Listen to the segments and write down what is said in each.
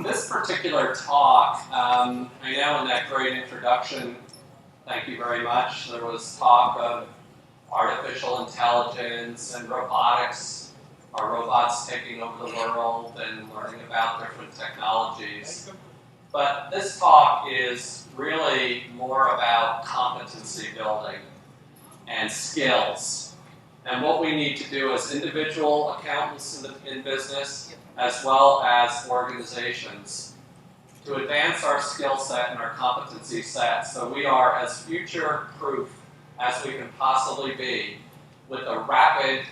This particular talk, I know in that great introduction, thank you very much, there was talk of artificial intelligence and robotics, are robots taking over the world and learning about different technologies. But this talk is really more about competency building and skills. And what we need to do as individual accountants in business, as well as organizations, to advance our skill set and our competency set so we are as future-proof as we can possibly be with a rapid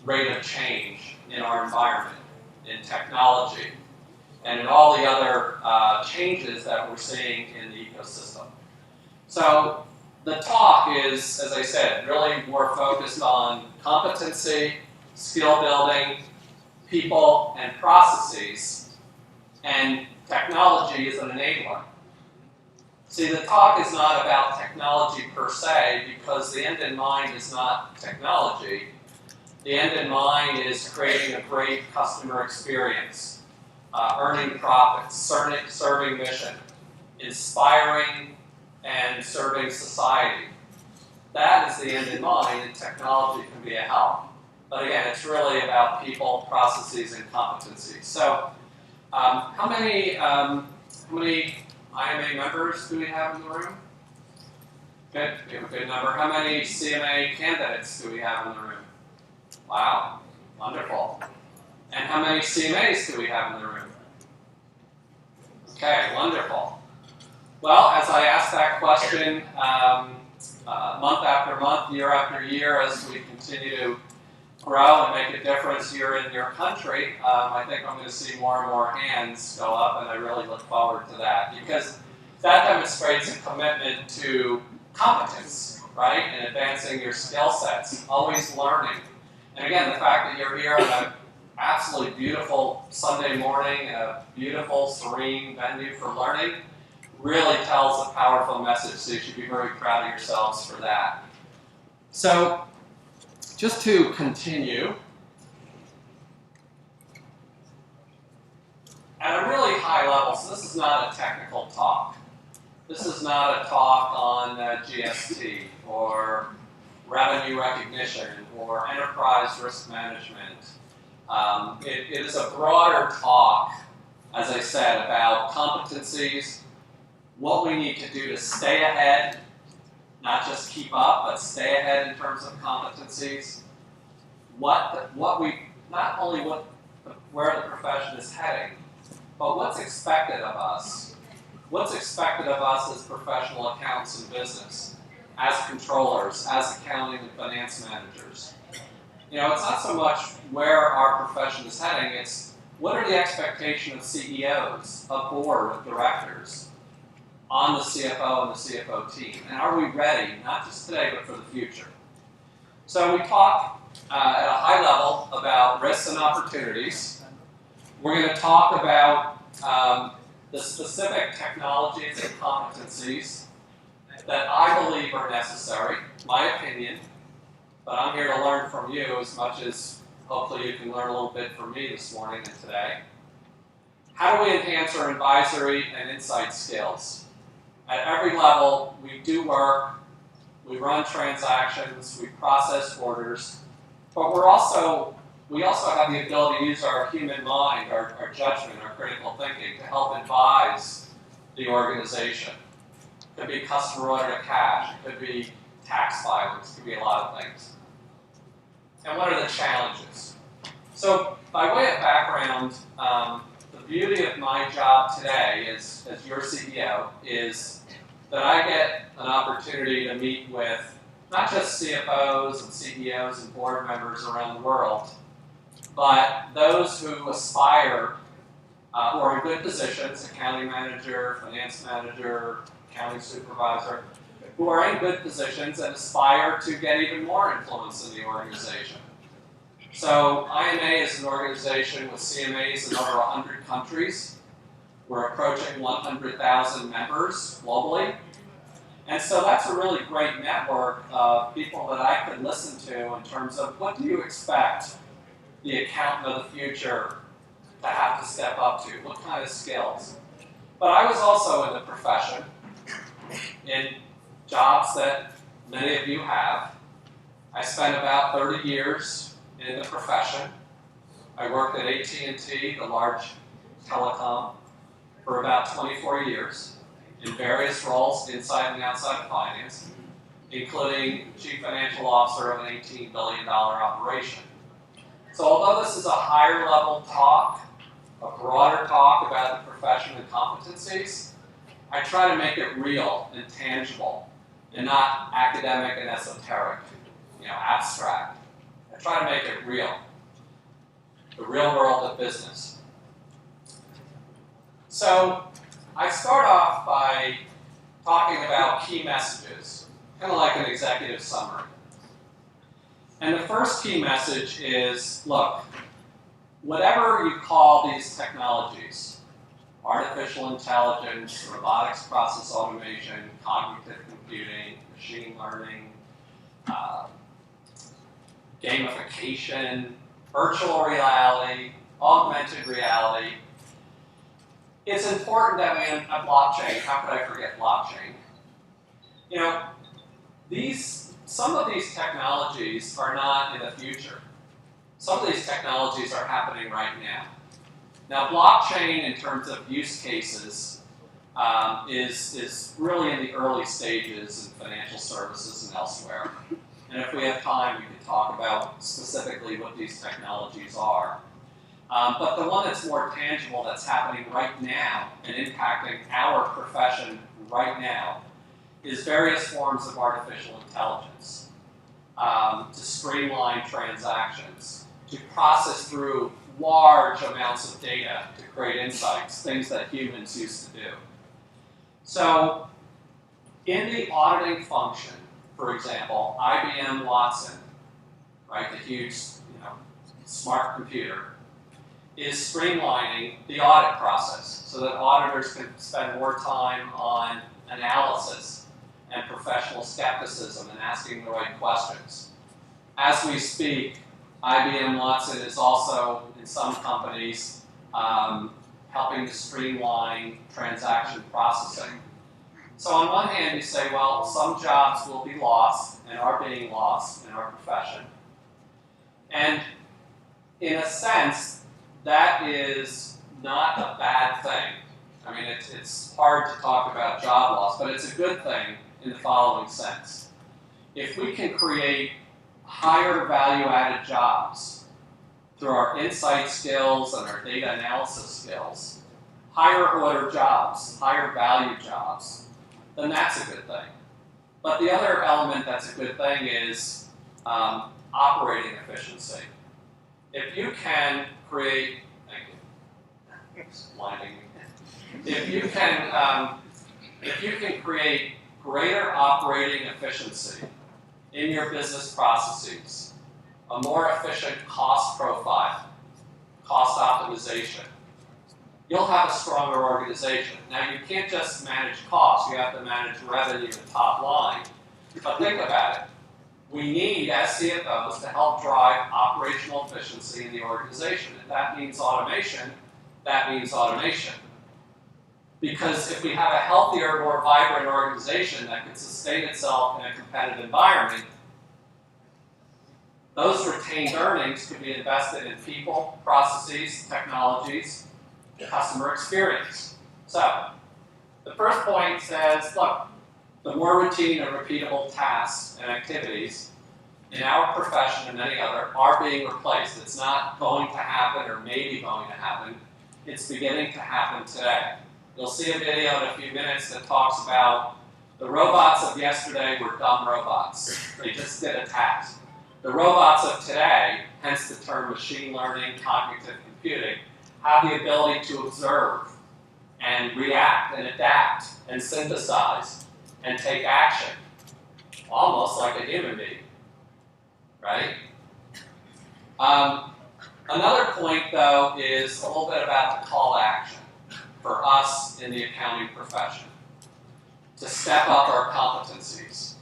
rate of change in our environment, in technology, and in all the other changes that we're seeing in the ecosystem. So the talk is, as I said, really more focused on competency, skill building, people, and processes, and technology is an enabler. See, the talk is not about technology per se, because the end in mind is not technology. The end in mind is creating a great customer experience, earning profits, serving mission, inspiring and serving society. That is the end in mind, and technology can be a help. But again, it's really about people, processes, and competencies. So, how many IMA members do we have in the room? Good, we have a good number. How many CMA candidates do we have in the room? Wow, wonderful. And how many CMAs do we have in the room? Okay, wonderful. Well, as I ask that question month after month, year after year, as we continue to grow and make a difference here in your country, I think I'm going to see more and more hands go up, and I really look forward to that, because that demonstrates a commitment to competence, right, and advancing your skill sets, always learning. And again, the fact that you're here on an absolutely beautiful Sunday morning, a beautiful, serene venue for learning, really tells a powerful message, so you should be very proud of yourselves for that. So, just to continue, at a really high level, so this is not a technical talk. This is not a talk on GST or revenue recognition or enterprise risk management. It is a broader talk, as I said, about competencies, what we need to do to stay ahead, not just keep up, but stay ahead in terms of competencies. Where the profession is heading, but what's expected of us. What's expected of us as professional accountants in business, as controllers, as accounting and finance managers. You know, it's not so much where our profession is heading, it's what are the expectations of CEOs, of board, of directors, on the CFO and the CFO team, and are we ready, not just today, but for the future? So we talk at a high level about risks and opportunities. We're going to talk about the specific technologies and competencies that I believe are necessary, my opinion, but I'm here to learn from you as much as hopefully you can learn a little bit from me this morning and today. How do we enhance our advisory and insight skills? At every level, we do work, we run transactions, we process orders, but we also have the ability to use our human mind, our judgment, our critical thinking to help advise the organization. It could be customer order to cash, it could be tax filings, it could be a lot of things. And what are the challenges? So by way of background, the beauty of my job today as your CEO is that I get an opportunity to meet with not just CFOs and CEOs and board members around the world, but those who aspire, who are in good positions, accounting manager, finance manager, accounting supervisor, who are in good positions and aspire to get even more influence in the organization. So IMA is an organization with CMAs in over 100 countries. We're approaching 100,000 members globally. And so that's a really great network of people that I could listen to in terms of what do you expect the accountant of the future to have to step up to, what kind of skills. But I was also in the profession, in jobs that many of you have. I spent about 30 years in the profession. I worked at AT&T, the large telecom, for about 24 years in various roles inside and outside of finance, including Chief Financial Officer of an $18 billion operation. So although this is a higher level talk, a broader talk about the profession and competencies, I try to make it real and tangible and not academic and esoteric, abstract. I try to make it real, the real world of business. So I start off by talking about key messages, kind of like an executive summary. And the first key message is, look, whatever you call these technologies, artificial intelligence, robotics process automation, cognitive computing, machine learning, gamification, virtual reality, augmented reality, it's important that we blockchain. How could I forget blockchain? Some of these technologies are not in the future. Some of these technologies are happening right now. Now, blockchain, in terms of use cases, is really in the early stages in financial services and elsewhere. And if we have time, we can talk about specifically what these technologies are. But the one that's more tangible, that's happening right now and impacting our profession right now, is various forms of artificial intelligence to streamline transactions, to process through large amounts of data to create insights, things that humans used to do. So in the auditing function, for example, IBM Watson, right, the huge smart computer, is streamlining the audit process so that auditors can spend more time on analysis and professional skepticism and asking the right questions. As we speak, IBM Watson is also, in some companies, helping to streamline transaction processing. So on one hand, you say, well, some jobs will be lost and are being lost in our profession. And in a sense, that is not a bad thing. I mean, it's hard to talk about job loss, but it's a good thing in the following sense. If we can create higher value-added jobs through our insight skills and our data analysis skills, higher order jobs, higher value jobs, then that's a good thing. But the other element that's a good thing is operating efficiency. If you can create, thank you, it's blinding me. If you can create greater operating efficiency in your business processes, a more efficient cost profile, cost optimization, you'll have a stronger organization. Now, you can't just manage costs, you have to manage revenue and top line. But think about it. We need, as CFOs, to help drive operational efficiency in the organization. If that means automation, that means automation. Because if we have a healthier, more vibrant organization that can sustain itself in a competitive environment, those retained earnings could be invested in people, processes, technologies, customer experience. So, the first point says, look, the more routine and repeatable tasks and activities in our profession and many other are being replaced. It's not going to happen or maybe going to happen. It's beginning to happen today. You'll see a video in a few minutes that talks about the robots of yesterday were dumb robots. They just did a task. The robots of today, hence the term machine learning, cognitive computing, have the ability to observe and react and adapt and synthesize and take action, almost like a human being, right? Another point, though, is a little bit about the call to action for us in the accounting profession to step up our competencies.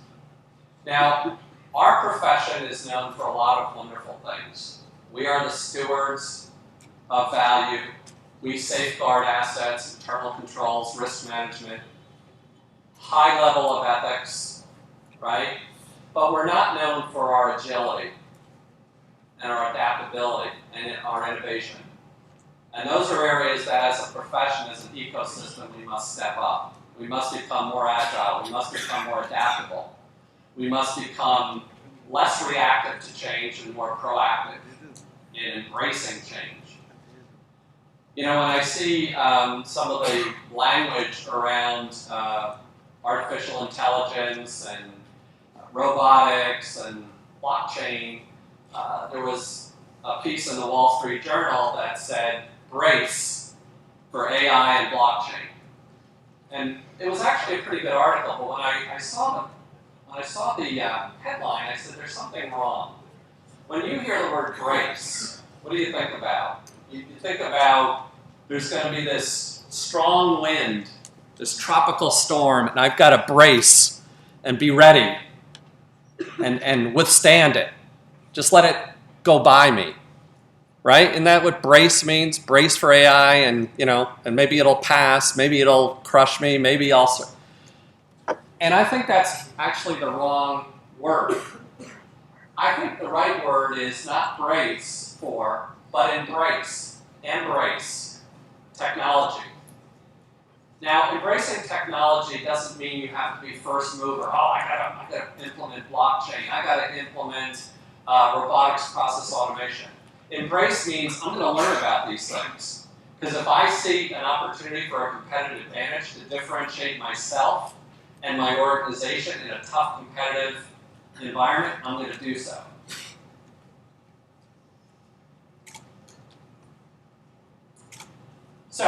Now, our profession is known for a lot of wonderful things. We are the stewards of value. We safeguard assets, internal controls, risk management, high level of ethics, right? But we're not known for our agility and our adaptability and our innovation. And those are areas that as a profession, as an ecosystem, we must step up. We must become more agile. We must become more adaptable. We must become less reactive to change and more proactive in embracing change. You know, when I see some of the language around artificial intelligence and robotics and blockchain, there was a piece in the Wall Street Journal that said, brace for AI and blockchain. And it was actually a pretty good article, but when I saw the headline, I said, there's something wrong. When you hear the word brace, what do you think about? You think about there's going to be this strong wind, this tropical storm, and I've got to brace and be ready and withstand it. Just let it go by me, right? Isn't that what brace means? Brace for AI, and and maybe it'll pass, maybe it'll crush me, maybe also. And I think that's actually the wrong word. I think the right word is not brace for, but embrace technology. Now, embracing technology doesn't mean you have to be first mover. Oh, I gotta implement blockchain. I gotta implement robotics process automation. Embrace means I'm going to learn about these things. Because if I see an opportunity for a competitive advantage to differentiate myself and my organization in a tough competitive environment, I'm going to do so. So,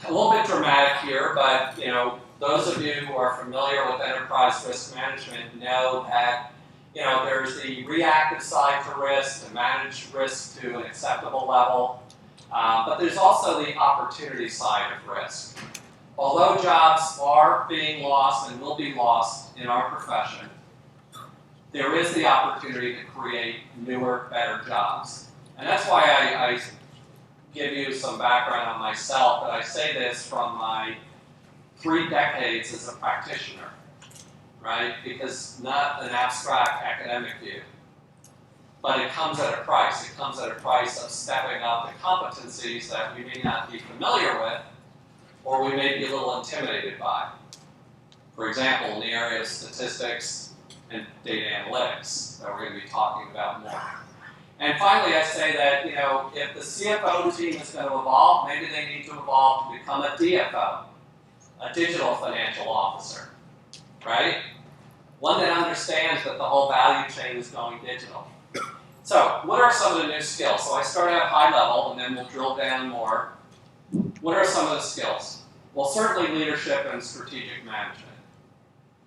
a little bit dramatic here, but those of you who are familiar with enterprise risk management know that there's the reactive side to risk, to manage risk to an acceptable level, but there's also the opportunity side of risk. Although jobs are being lost and will be lost in our profession, there is the opportunity to create newer, better jobs. And that's why I give you some background on myself, but I say this from my 3 decades as a practitioner, right? Because not an abstract academic view, but it comes at a price. It comes at a price of stepping up the competencies that we may not be familiar with, or we may be a little intimidated by. For example, in the area of statistics and data analytics that we're going to be talking about more. And finally, I say that if the CFO team is going to evolve, maybe they need to evolve to become a DFO, a digital financial officer, right? One that understands that the whole value chain is going digital. So, what are some of the new skills? So I start out high level, and then we'll drill down more. What are some of the skills? Well, certainly leadership and strategic management,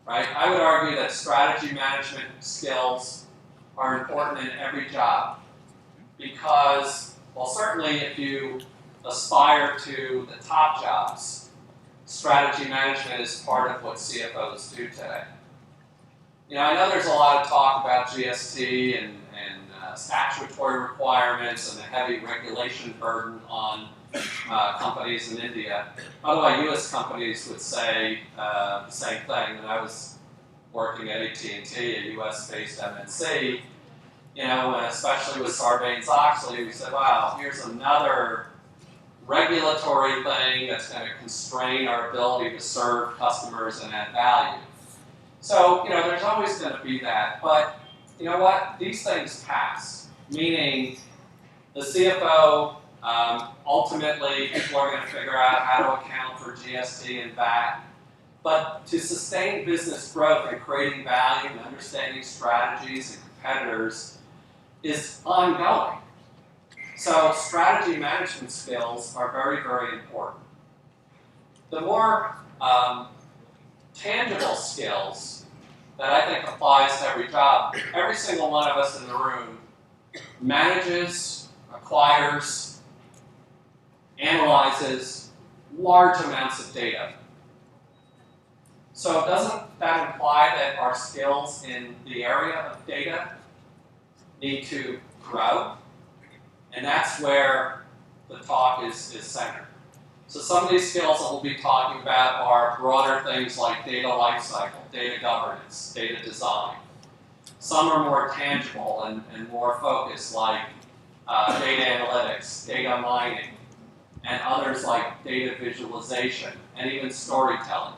right? I would argue that strategy management skills are important in every job because, well, certainly if you aspire to the top jobs, strategy management is part of what CFOs do today. I know there's a lot of talk about GST and statutory requirements and the heavy regulation burden on companies in India. By the way, U.S. companies would say the same thing. When I was working at AT&T, a U.S.-based MNC, and especially with Sarbanes-Oxley, we said, wow, here's another regulatory thing that's going to constrain our ability to serve customers and add value. So, there's always going to be that. But you know what? These things pass. Meaning, the CFO, ultimately, people are going to figure out how to account for GST and VAT. But to sustain business growth and creating value and understanding strategies and competitors is ongoing. So strategy management skills are very, very important. The more tangible skills that I think applies to every job. Every single one of us in the room manages, acquires, analyzes large amounts of data. So doesn't that imply that our skills in the area of data need to grow? And that's where the talk is centered. So some of these skills that we'll be talking about are broader things like data lifecycle, data governance, data design. Some are more tangible and more focused, like data analytics, data mining, and others like data visualization, and even storytelling.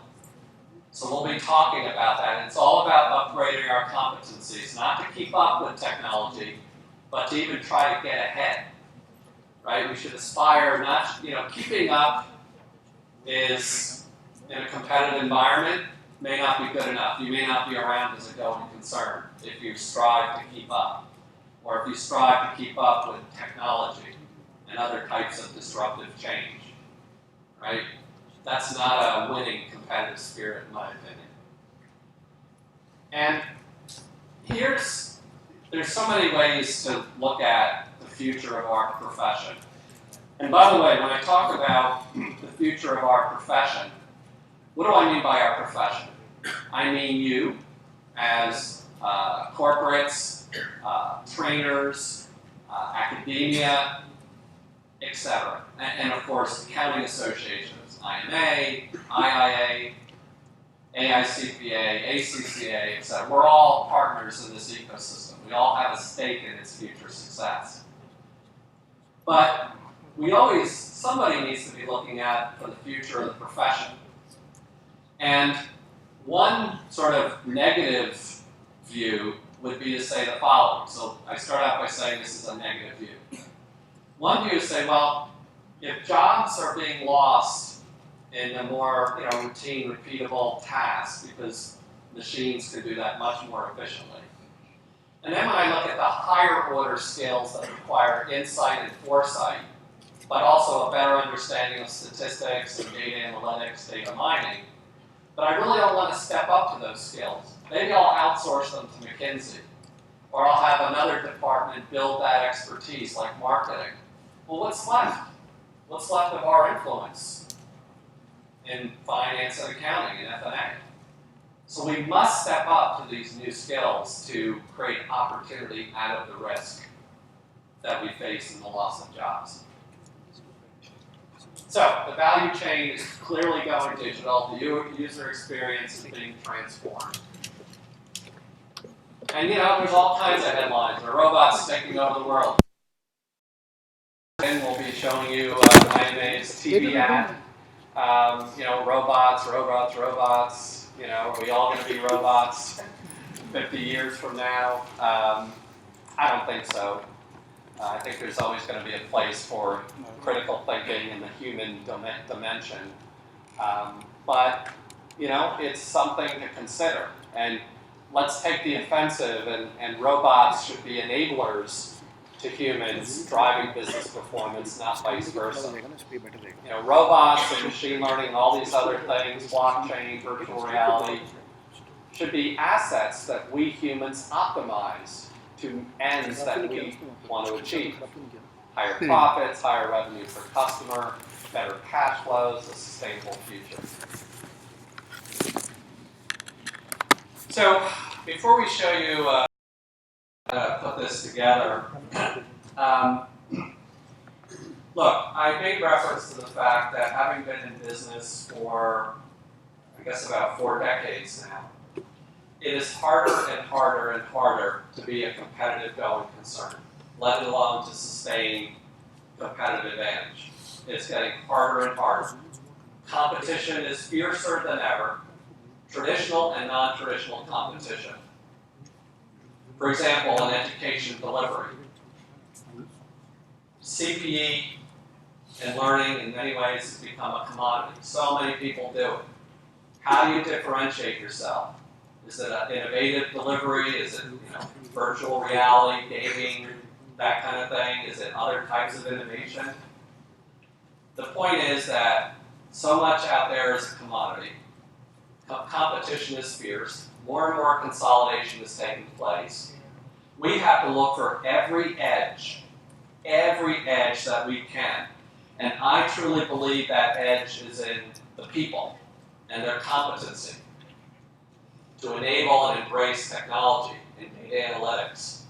So we'll be talking about that. And it's all about upgrading our competencies, not to keep up with technology, but to even try to get ahead. Right? We should aspire not, keeping up is, in a competitive environment, may not be good enough. You may not be around as a going concern if you strive to keep up, or if you strive to keep up with technology and other types of disruptive change. Right? That's not a winning competitive spirit, in my opinion. And there's so many ways to look at the future of our profession. And by the way, when I talk about the future of our profession, what do I mean by our profession? I mean you as corporates, trainers, academia, etc. And of course, accounting associations, IMA, IIA, AICPA, ACCA, etc. We're all partners in this ecosystem. We all have a stake in its future success. But somebody needs to be looking at for the future of the profession. And one sort of negative view would be to say the following. So I start out by saying this is a negative view. One view is to say, well, if jobs are being lost in the more routine, repeatable tasks, because machines can do that much more efficiently. And then when I look at the higher order skills that require insight and foresight, but also a better understanding of statistics and data analytics, data mining, but I really don't want to step up to those skills. Maybe I'll outsource them to McKinsey, or I'll have another department build that expertise, like marketing. Well, what's left? What's left of our influence in finance and accounting and F&A? So we must step up to these new skills to create opportunity out of the risk that we face in the loss of jobs. So the value chain is clearly going digital. The user experience is being transformed. And there's all kinds of headlines. There are robots taking over the world. And we'll be showing you IMA's TV ad. Robots. Are we all going to be robots 50 years from now? I don't think so. I think there's always going to be a place for critical thinking in the human dimension. But it's something to consider. And let's take the offensive, and robots should be enablers to humans driving business performance, not vice versa. Robots and machine learning, all these other things, blockchain, virtual reality, should be assets that we humans optimize to ends that we want to achieve. Higher profits, higher revenue per customer, better cash flows, a sustainable future. So, before we show you how to put this together, look, I made reference to the fact that having been in business for, I guess, about 4 decades now, it is harder and harder and harder to be a competitive going concern, let alone to sustain competitive advantage. It's getting harder and harder. Competition is fiercer than ever, traditional and non-traditional competition. For example, in education delivery, CPE and learning in many ways has become a commodity. So many people do it. How do you differentiate yourself? Is it an innovative delivery? Is it virtual reality, gaming, that kind of thing? Is it other types of innovation? The point is that so much out there is a commodity. competition is fierce, more and more consolidation is taking place. We have to look for every edge that we can. And I truly believe that edge is in the people and their competency to enable and embrace technology and data analytics.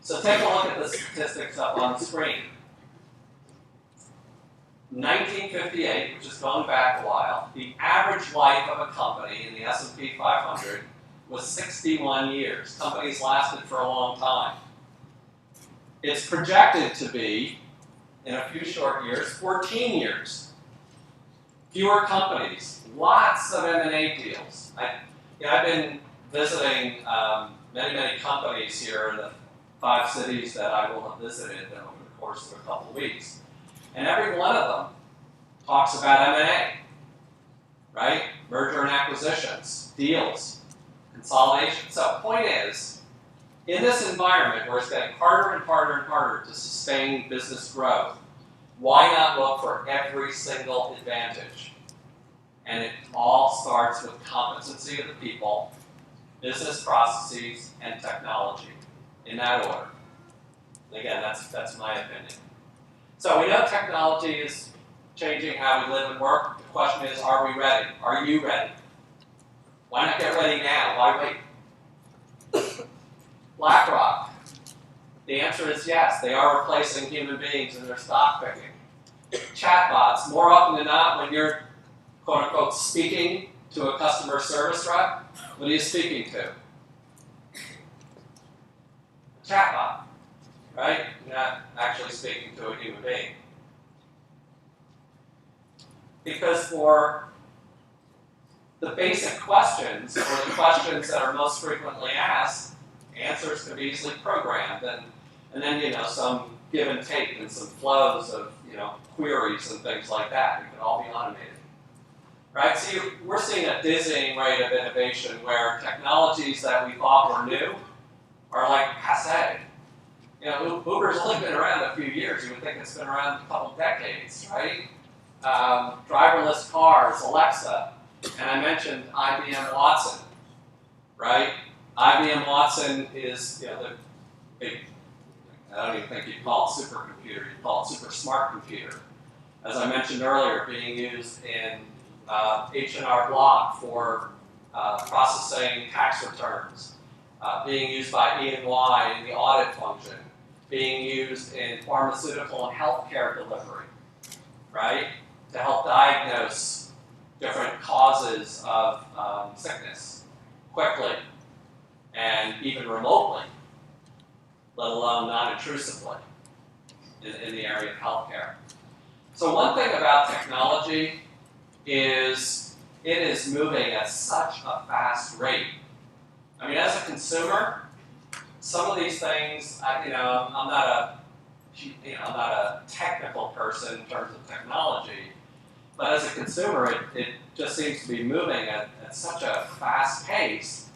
So take a look at the statistics up on the screen. 1958, which is going back a while, the average life of a company in the S&P 500 was 61 years. Companies lasted for a long time. It's projected to be, in a few short years, 14 years. Fewer companies, lots of M&A deals. I've been visiting many companies here in the 5 cities that I will have visited over the course of a couple of weeks. And every one of them talks about M&A, right? Merger and acquisitions, deals, consolidation. So point is, in this environment where it's getting harder and harder and harder to sustain business growth, why not look for every single advantage? And it all starts with competency of the people, business processes, and technology, in that order. And again, that's my opinion. So we know technology is changing how we live and work. The question is, are we ready? Are you ready? Why not get ready now? Why wait? BlackRock. The answer is yes. They are replacing human beings in their stock picking. Chatbots. More often than not, when you're, quote unquote, speaking to a customer service rep, what are you speaking to? A chatbot, right? You're not actually speaking to a human being. Because for the basic questions, or the questions that are most frequently asked, answers can be easily programmed, and then some give and take and some flows of queries and things like that. It can all be automated, right? So we're seeing a dizzying rate of innovation where technologies that we thought were new are like passé. Uber's only been around a few years. You would think it's been around a couple decades, right? Driverless cars, Alexa, and I mentioned IBM Watson, right? IBM Watson is the big, I don't even think you'd call it supercomputer, you'd call it super smart computer. As I mentioned earlier, being used in H&R Block for processing tax returns, being used by E&Y in the audit function, being used in pharmaceutical and healthcare delivery, right? To help diagnose different causes of sickness quickly and even remotely, let alone non-intrusively in the area of healthcare. So one thing about technology is it is moving at such a fast rate. I mean, as a consumer, some of these things, I'm not a technical person in terms of technology, but as a consumer, it just seems to be moving at such a fast pace.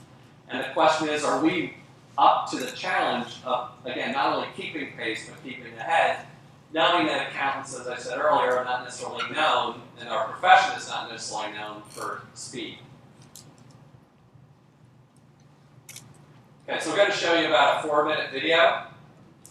And the question is, are we up to the challenge of, again, not only keeping pace, but keeping ahead, knowing that accountants, as I said earlier, are not necessarily known, and our profession is not necessarily known for speed. Okay, so we're going to show you about a 4-minute video.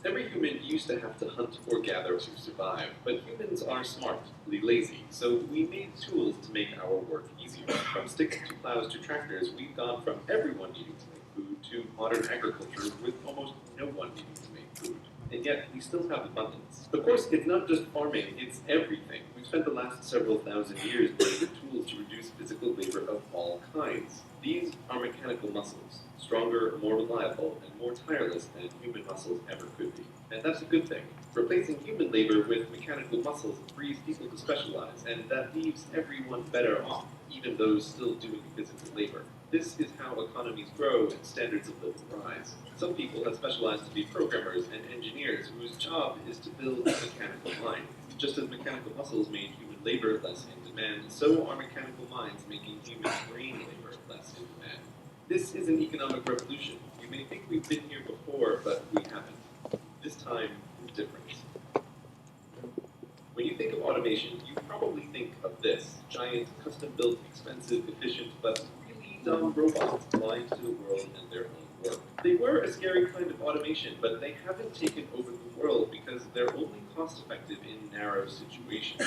Every human used to have to hunt or gather to survive, but humans are smart, really lazy, so we made tools to make our work easier. From sticks to plows to tractors, we've gone from everyone needing to make food to modern agriculture with almost no one needing to make food. And yet, we still have abundance. Of course, it's not just farming, it's everything. We've spent the last several thousand years building tools to reduce physical labor of all kinds. These are mechanical muscles, stronger, more reliable, and more tireless than human muscles ever could be. And that's a good thing. Replacing human labor with mechanical muscles frees people to specialize, and that leaves everyone better off, even those still doing physical labor. This is how economies grow and standards of living rise. Some people have specialized to be programmers and engineers whose job is to build a mechanical mind. Just as mechanical muscles made human labor less in demand, so are mechanical minds making human brain labor less in demand. This is an economic revolution. You may think we've been here before, but we haven't. This time is different. When you think of automation, you probably think of this: giant, custom-built, expensive, efficient, but dumb robots blind to the world and their own work. They were a scary kind of automation, but they haven't taken over the world because they're only cost-effective in narrow situations.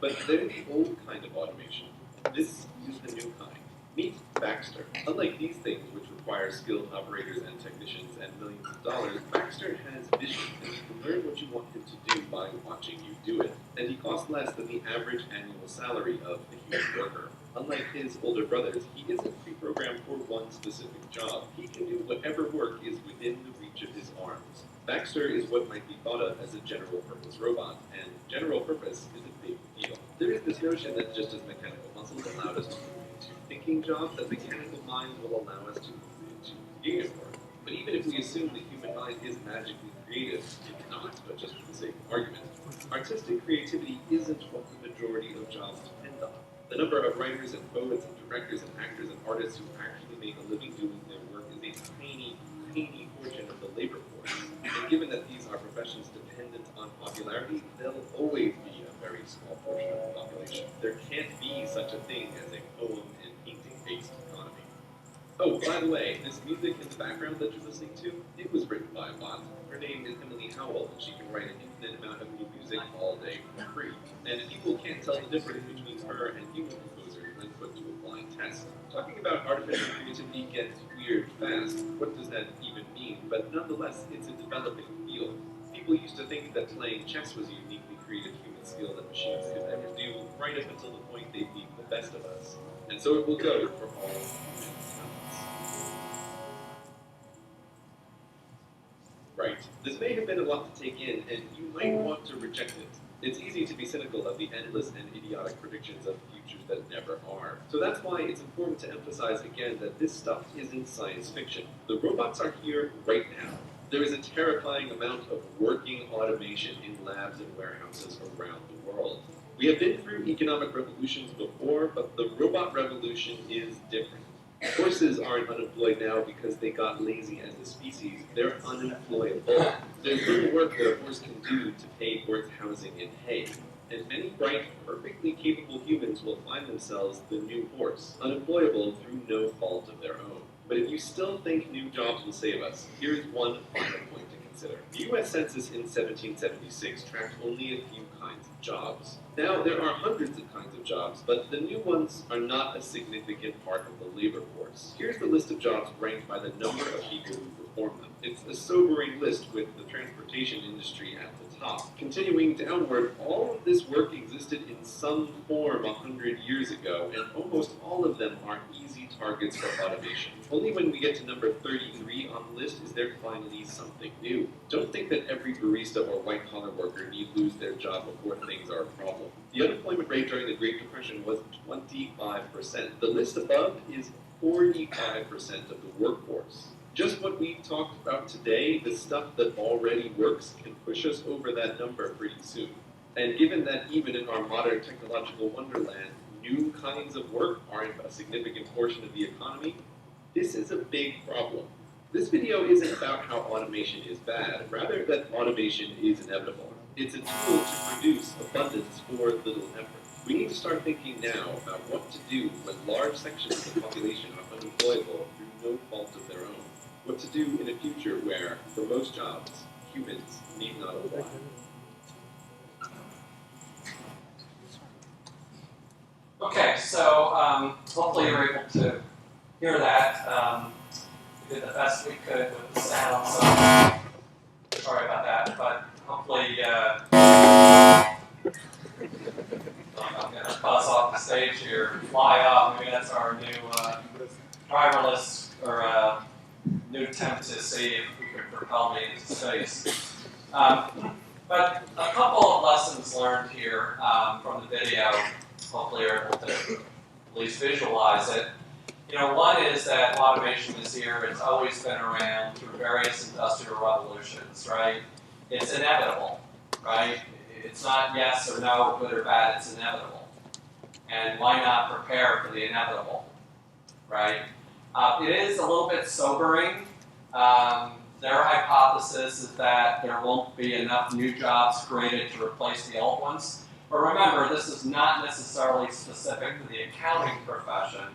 But they're the old kind of automation. This is the new kind. Meet Baxter. Unlike these things, which require skilled operators and technicians and millions of dollars, Baxter has vision and you can learn what you want him to do by watching you do it. And he costs less than the average annual salary of a human worker. Unlike his older brothers, he isn't pre-programmed for one specific job. He can do whatever work is within the reach of his arms. Baxter is what might be thought of as a general-purpose robot, and general purpose is a big deal. There is this notion that just as mechanical muscles allowed us to move into thinking jobs, that mechanical minds will allow us to move into creative work. But even if we assume the human mind is magically creative, it's not, but just for the sake of argument, artistic creativity isn't what the majority of jobs depend on. The number of writers and poets and directors and actors and artists who actually make a living doing their work is a tiny, tiny portion of the labor force. And given that these are professions dependent on popularity, they'll always be a very small portion of the population. There can't be such a thing as a poem and painting-based economy. Oh, by the way, this music in the background that you're listening to, it was written by a bot. Her name is Emily Howell, and she can write an infinite amount of new music all day for free. And people can't tell the difference between her and human composers when put to a blind test. Talking about artificial creativity gets weird fast. What does that even mean? But nonetheless, it's a developing field. People used to think that playing chess was a uniquely creative human skill that machines could never do, right up until the point they beat the best of us. And so it will go for all human talents. Right. This may have been a lot to take in, and you might want to reject it. It's easy to be cynical of the endless and idiotic predictions of futures that never are. So that's why it's important to emphasize again that this stuff isn't science fiction. The robots are here right now. There is a terrifying amount of working automation in labs and warehouses around the world. We have been through economic revolutions before, but the robot revolution is different. Horses aren't unemployed now because they got lazy as a species. They're unemployable. There's little work that a horse can do to pay for its housing and hay. And many bright, perfectly capable humans will find themselves the new horse, unemployable through no fault of their own. But if you still think new jobs will save us, here's one final point to consider. The U.S. Census in 1776 tracked only a few kinds of jobs. Now, there are hundreds of kinds of jobs, but the new ones are not a significant part of the labor force. Here's the list of jobs ranked by the number of people who perform them. It's a sobering list with the transportation industry at the top. Continuing downward, all of this work existed in some form 100 years ago, and almost all of them are easy targets for automation. Only when we get to number 33 on the list is there finally something new. Don't think that every barista or white-collar worker need lose their job before things are a problem. The unemployment rate during the Great Depression was 25%. The list above is 45% of the workforce. Just what we talked about today, the stuff that already works, can push us over that number pretty soon. And given that even in our modern technological wonderland, new kinds of work aren't a significant portion of the economy, this is a big problem. This video isn't about how automation is bad, rather that automation is inevitable. It's a tool to produce abundance for little effort. We need to start thinking now about what to do when large sections of the population are unemployable through no fault of their own. What to do in a future where, for most jobs, humans need not apply. Okay, so hopefully you're able to hear that. We did the best we could with the sound, so sorry about that, but hopefully I'm going to buzz off the stage here, fly off. Maybe that's our new driverless or new attempt to see if we can propel me into space. But a couple of lessons learned here from the video. Hopefully you're able to at least visualize it. You know, one is that automation is here. It's always been around through various industrial revolutions, right? It's inevitable, right? It's not yes or no, good or bad, it's inevitable. And why not prepare for the inevitable, right? It is a little bit sobering. Their hypothesis is that there won't be enough new jobs created to replace the old ones. But remember, this is not necessarily specific to the accounting profession.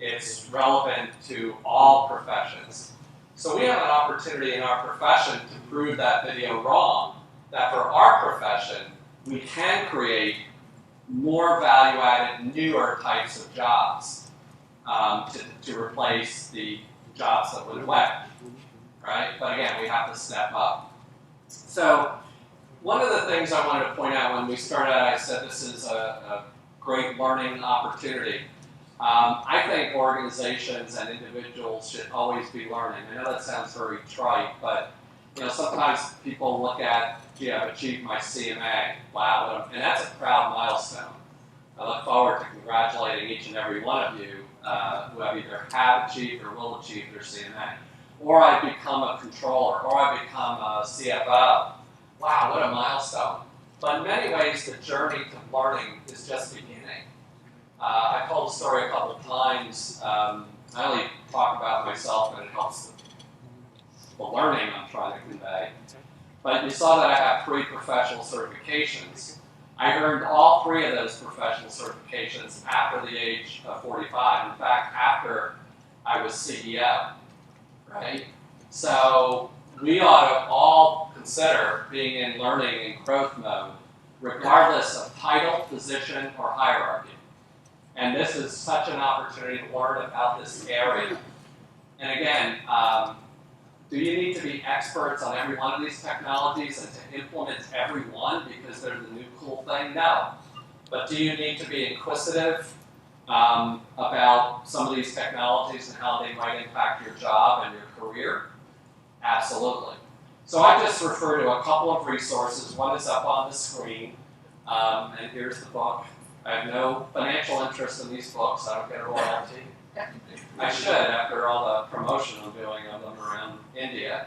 it's relevant to all professions. So we have an opportunity in our profession to prove that video wrong, that for our profession, we can create more value-added, newer types of jobs to replace the jobs that went away, right? But again, we have to step up. So one of the things I wanted to point out when we started out, I said this is a great learning opportunity. I think organizations and individuals should always be learning. I know that sounds very trite, but sometimes people look at, gee, I've achieved my CMA. Wow, and that's a proud milestone. I look forward to congratulating each and every one of you who have either have achieved or will achieve their CMA. Or I become a controller, or I become a CFO. Wow, what a milestone. But in many ways, the journey to learning is just beginning. I've told the story a couple of times. I only talk about myself, and it helps the learning I'm trying to convey. But you saw that I have 3 professional certifications. I earned all 3 of those professional certifications after the age of 45. In fact, after I was CEO, right? So we ought to all consider being in learning and growth mode, regardless of title, position, or hierarchy. And this is such an opportunity to learn about this area. And again, do you need to be experts on every one of these technologies and to implement every one because they're the new cool thing? No. But do you need to be inquisitive about some of these technologies and how they might impact your job and your career? Absolutely. So I just refer to a couple of resources. One is up on the screen, and here's the book. I have no financial interest in these books. I don't get a royalty. I should, after all the promotion I'm doing of them around India.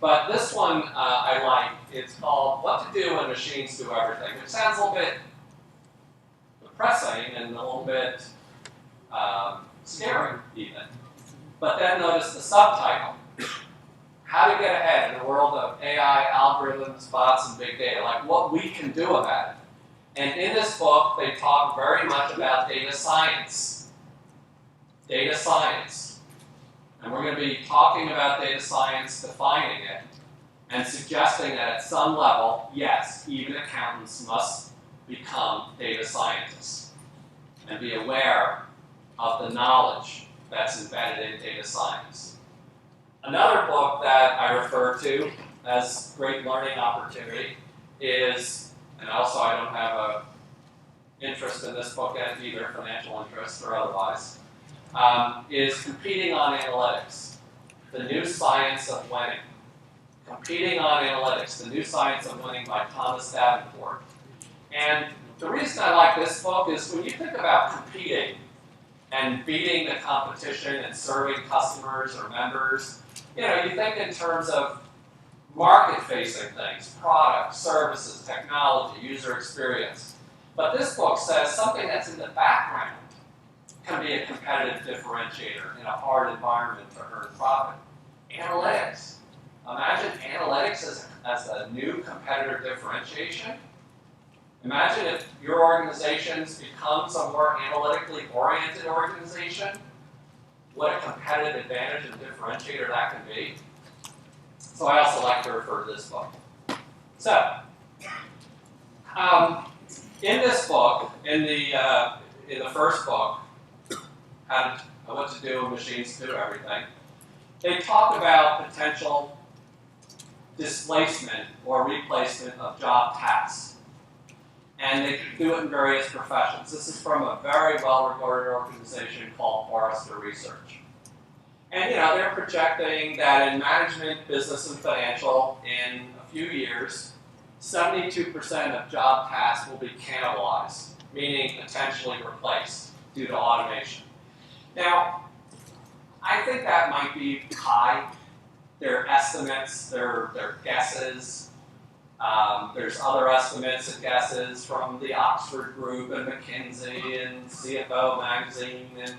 But this one I like. It's called What to Do When Machines Do Everything, which sounds a little bit depressing and a little bit scary even. But then notice the subtitle. How to get ahead in the world of AI, algorithms, bots, and big data. Like what we can do about it. And in this book, they talk very much about data science. Data science. And we're going to be talking about data science, defining it, and suggesting that at some level, yes, even accountants must become data scientists and be aware of the knowledge that's embedded in data science. Another book that I refer to as great learning opportunity is, and also I don't have a interest in this book either, financial interest or otherwise, is Competing on Analytics, the New Science of Winning. Competing on Analytics, the New Science of Winning by Thomas Davenport. And the reason I like this book is when you think about competing and beating the competition and serving customers or members, you think in terms of market-facing things, products, services, technology, user experience. But this book says something that's in the background can be a competitive differentiator in a hard environment to earn profit. Analytics. Imagine analytics as a new competitor differentiation. Imagine if your organization becomes a more analytically oriented organization, what a competitive advantage and differentiator that can be. So I also like to refer to this book. So, in this book, in the first book, What to Do When Machines Do Everything, they talk about potential displacement or replacement of job tasks. And they can do it in various professions. This is from a very well-regarded organization called Forrester Research. And they're projecting that in management, business, and financial, in a few years, 72% of job tasks will be cannibalized, meaning potentially replaced due to automation. Now, I think that might be high. They're estimates, they're guesses. There's other estimates and guesses from the Oxford Group and McKinsey and CFO Magazine. And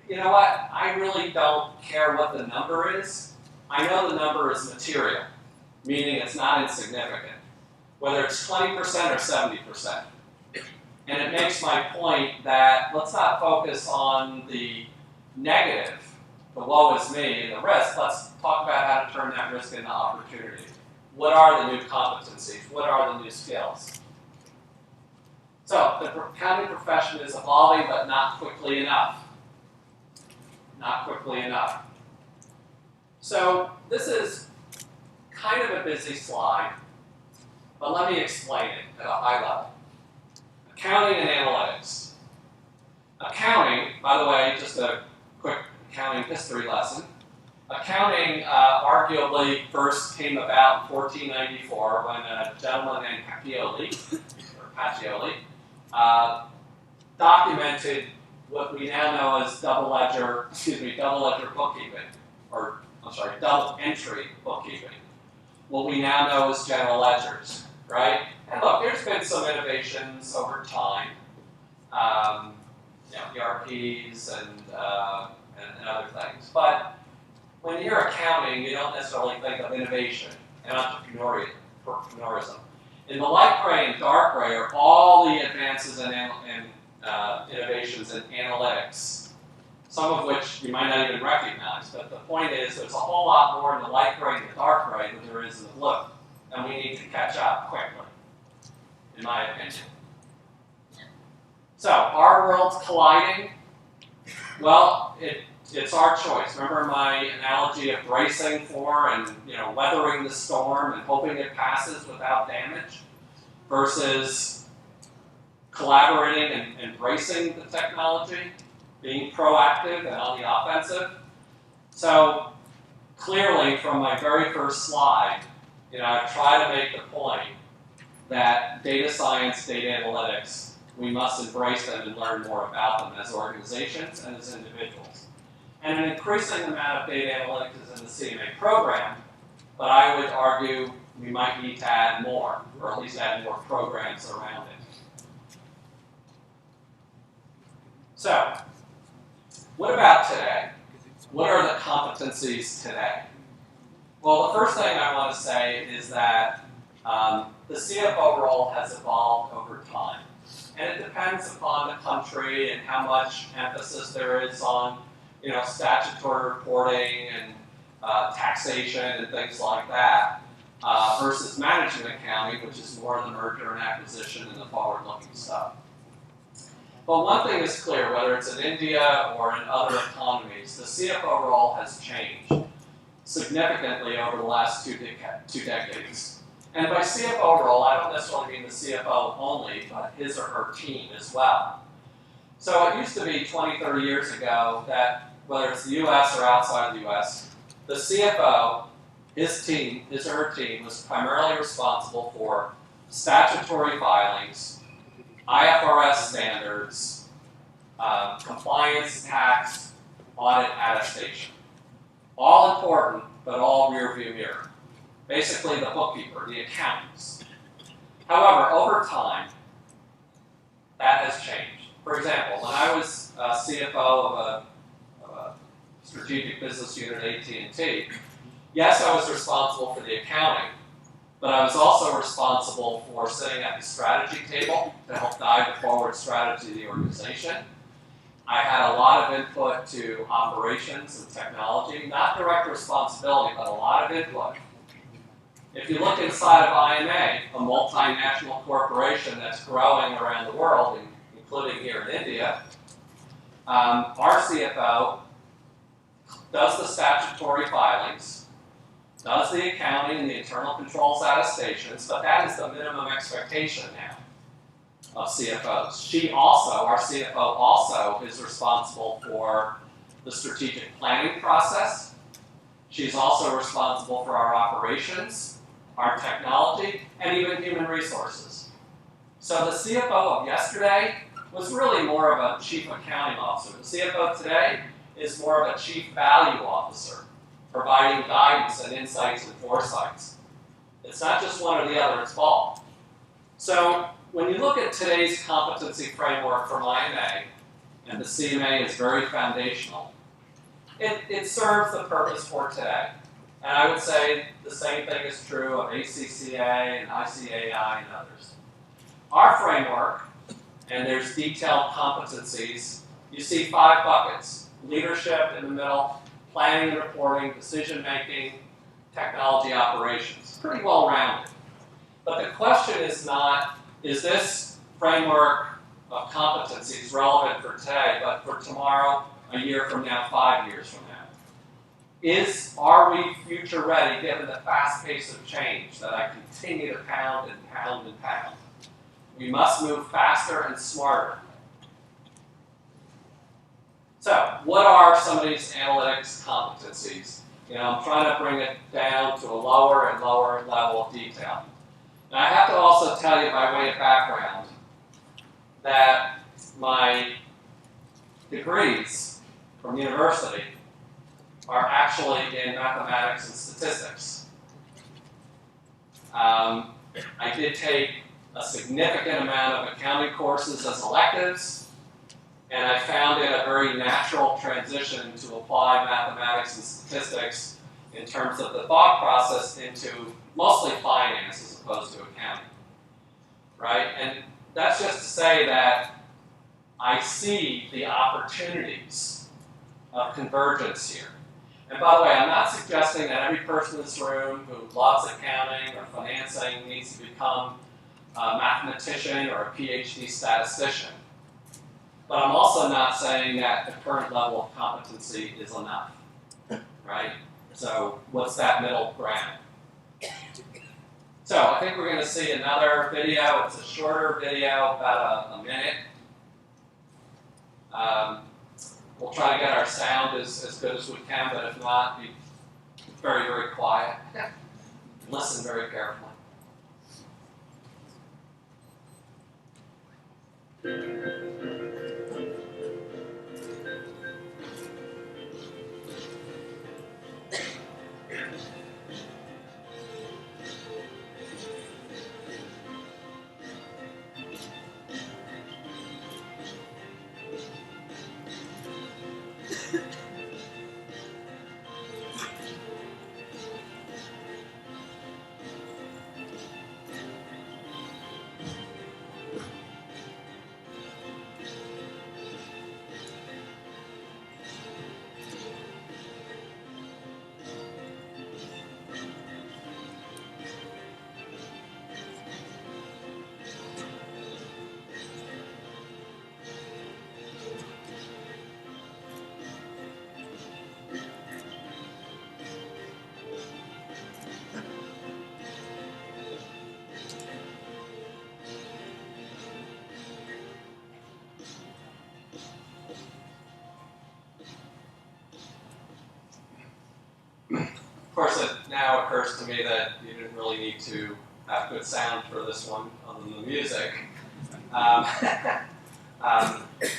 you know what? I really don't care what the number is. I know the number is material, meaning it's not insignificant, whether it's 20% or 70%. And it makes my point that let's not focus on the negative, the woe is me, and the risk, let's talk about how to turn that risk into opportunity. What are the new competencies? What are the new skills? So the accounting profession is evolving, but not quickly enough. Not quickly enough. So this is kind of a busy slide, but let me explain it at a high level. Accounting and analytics. Accounting, by the way, just a quick accounting history lesson. Accounting arguably first came about in 1494 when a gentleman named Pacioli documented what we now know as double ledger bookkeeping, or double entry bookkeeping. What we now know as general ledgers, right? And look, there's been some innovations over time, ERPs and other things. But when you hear accounting, you don't necessarily think of innovation and entrepreneurism. In the light gray and dark gray are all the advances in innovations in analytics, some of which you might not even recognize. But the point is, there's a whole lot more in the light gray and the dark gray than there is in the blue. And we need to catch up quickly, in my opinion. So, are worlds colliding? Well, it's our choice. Remember my analogy of bracing for and weathering the storm and hoping it passes without damage, versus collaborating and embracing the technology, being proactive and on the offensive. So clearly, from my very first slide, I try to make the point that data science, data analytics, we must embrace them and learn more about them as organizations and as individuals. And an increasing amount of data analytics is in the CMA program, but I would argue we might need to add more, or at least add more programs around it. So, what about today? What are the competencies today? Well, the first thing I want to say is that the CFO role has evolved over time. And it depends upon the country and how much emphasis there is on statutory reporting and taxation and things like that, versus management accounting, which is more the merger and acquisition and the forward-looking stuff. But one thing is clear, whether it's in India or in other economies, the CFO role has changed significantly over the last two decades. And by CFO role, I don't necessarily mean the CFO only, but his or her team as well. So it used to be 20, 30 years ago that whether it's the US or outside the US, the CFO, his or her team, was primarily responsible for statutory filings, IFRS standards, compliance, tax, audit, attestation. All important, but all rearview mirror. Basically the bookkeeper, the accountants. However, over time, that has changed. For example, when I was CFO of a strategic business unit at AT&T, yes, I was responsible for the accounting, but I was also responsible for sitting at the strategy table to help guide the forward strategy of the organization. I had a lot of input to operations and technology, not direct responsibility, but a lot of input. If you look inside of IMA, a multinational corporation that's growing around the world, including here in India, our CFO does the statutory filings, does the accounting and the internal controls attestations, but that is the minimum expectation now of CFOs. Our CFO also is responsible for the strategic planning process. She's also responsible for our operations, our technology, and even human resources. So the CFO of yesterday was really more of a chief accounting officer. The CFO today is more of a chief value officer, providing guidance and insights and foresights. It's not just one or the other, it's both. So when you look at today's competency framework from IMA, and the CMA is very foundational, it serves the purpose for today. And I would say the same thing is true of ACCA and ICAI and others. Our framework, and there's detailed competencies, you see 5 buckets. leadership in the middle, planning and reporting, decision making, technology operations. Pretty well rounded. But the question is not, is this framework of competencies relevant for today, but for tomorrow, a year from now, 5 years from now? Are we future ready given the fast pace of change that I continue to pound and pound and pound? We must move faster and smarter. So, what are some of these analytics competencies? I'm trying to bring it down to a lower and lower level of detail. And I have to also tell you, by way of background, that my degrees from university are actually in mathematics and statistics. I did take a significant amount of accounting courses as electives, and I found it a very natural transition to apply mathematics and statistics in terms of the thought process into mostly finance as opposed to accounting, right? And that's just to say that I see the opportunities of convergence here. And by the way, I'm not suggesting that every person in this room who loves accounting or financing needs to become a mathematician or a PhD statistician. But I'm also not saying that the current level of competency is enough, right? So what's that middle ground? So I think we're going to see another video. It's a shorter video, about a minute. We'll try to get our sound as good as we can, but if not, be very, very quiet. Listen very carefully. Of course, it now occurs to me that you didn't really need to have good sound for this one, other than the music.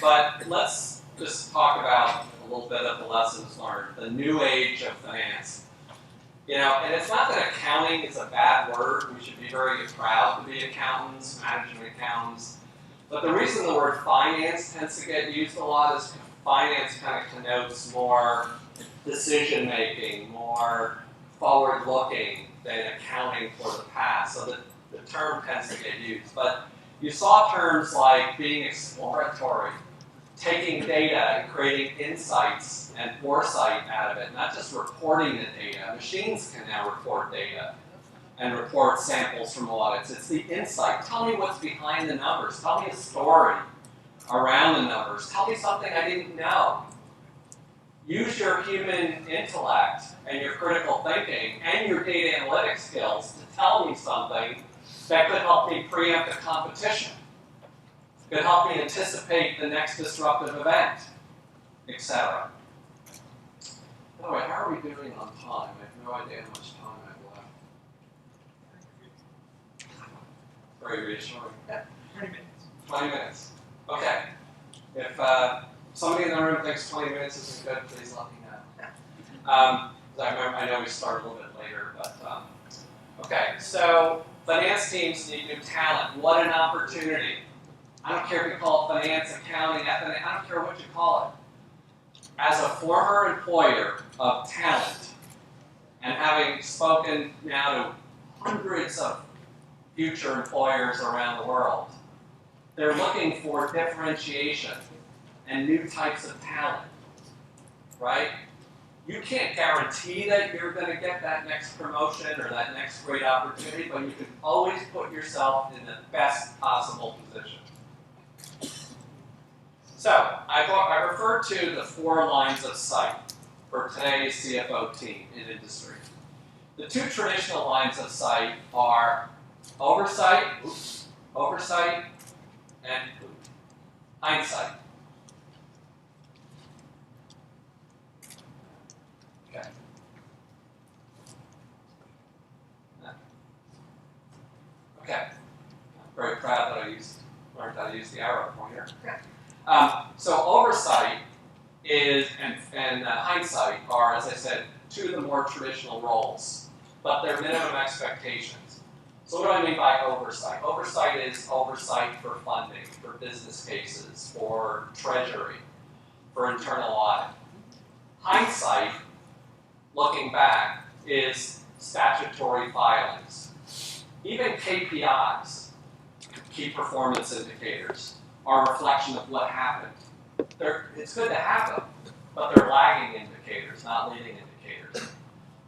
But let's just talk about a little bit of the lessons learned, the new age of finance. And it's not that accounting is a bad word. We should be very proud to be accountants, management accountants. But the reason the word finance tends to get used a lot is finance kind of connotes more decision-making, more forward-looking than accounting for the past. So the term tends to get used. But you saw terms like being exploratory, taking data and creating insights and foresight out of it, not just reporting the data. Machines can now report data and report samples from audits. It's the insight. Tell me what's behind the numbers. Tell me a story around the numbers. Tell me something I didn't know. Use your human intellect and your critical thinking and your data analytics skills to tell me something that could help me preempt the competition, could help me anticipate the next disruptive event, etc. By the way, how are we doing on time? I have no idea how much time I have left. Very reassuring. 20 minutes. 20 minutes. Okay. If somebody in the room thinks 20 minutes isn't good, please let me know. I know we started a little bit later, but okay. So finance teams need new talent. What an opportunity! I don't care if you call it finance, accounting, F&A, I don't care what you call it. As a former employer of talent, and having spoken now to hundreds of future employers around the world, they're looking for differentiation and new types of talent. right? You can't guarantee that you're going to get that next promotion or that next great opportunity, but you can always put yourself in the best possible position. So, I referred to the 4 lines of sight for today's CFO team in industry. The 2 traditional lines of sight are oversight, and hindsight. Okay. Okay. I'm very proud that I learned how to use the arrow pointer. So oversight and hindsight are, as I said, 2 of the more traditional roles, but they're minimum expectations. So what do I mean by oversight? Oversight is oversight for funding, for business cases, for treasury, for internal audit. Hindsight, looking back, is statutory filings. Even KPIs, key performance indicators, are a reflection of what happened. It's good to have them, but they're lagging indicators, not leading indicators.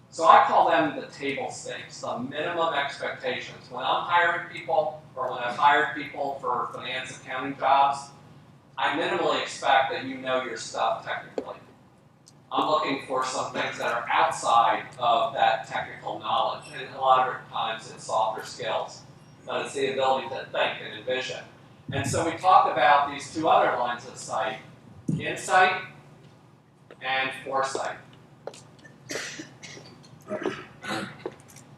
So I call them the table stakes, the minimum expectations. When I'm hiring people, or when I've hired people for finance accounting jobs, I minimally expect that you know your stuff technically. I'm looking for some things that are outside of that technical knowledge, and a lot of times it's softer skills, but it's the ability to think and envision. And so we talked about these 2 other lines of sight, insight and foresight.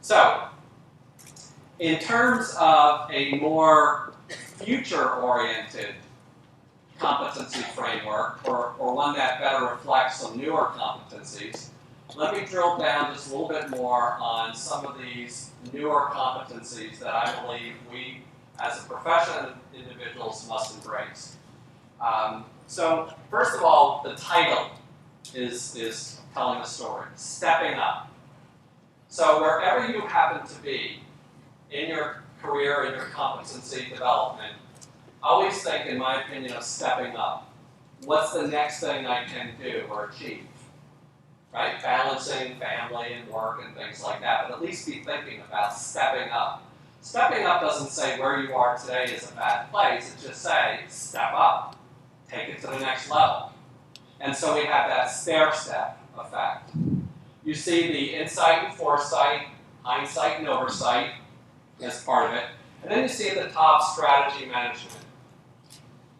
So, in terms of a more future-oriented competency framework, or one that better reflects some newer competencies, let me drill down just a little bit more on some of these newer competencies that I believe we, as a profession and individuals, must embrace. So, first of all, the title is telling a story, stepping up. So wherever you happen to be in your career, in your competency development, always think, in my opinion, of stepping up. What's the next thing I can do or achieve? Right? Balancing family and work and things like that, but at least be thinking about stepping up. Stepping up doesn't say where you are today is a bad place. It just says step up. Take it to the next level. And so we have that stair-step effect. You see the insight and foresight, hindsight and oversight as part of it. And then you see at the top strategy management,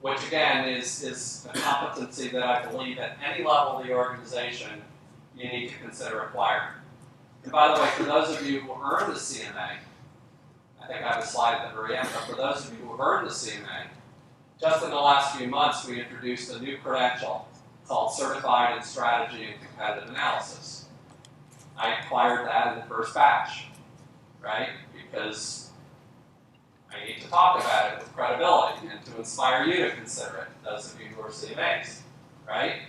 which again is a competency that I believe at any level of the organization you need to consider acquiring. And by the way, for those of you who earned the CMA, I think I have a slide at the very end, but for those of you who have earned the CMA, just in the last few months we introduced a new credential called Certified in Strategy and Competitive Analysis. I acquired that in the first batch, right? Because I need to talk about it with credibility and to inspire you to consider it, those of you who are CMAs, right?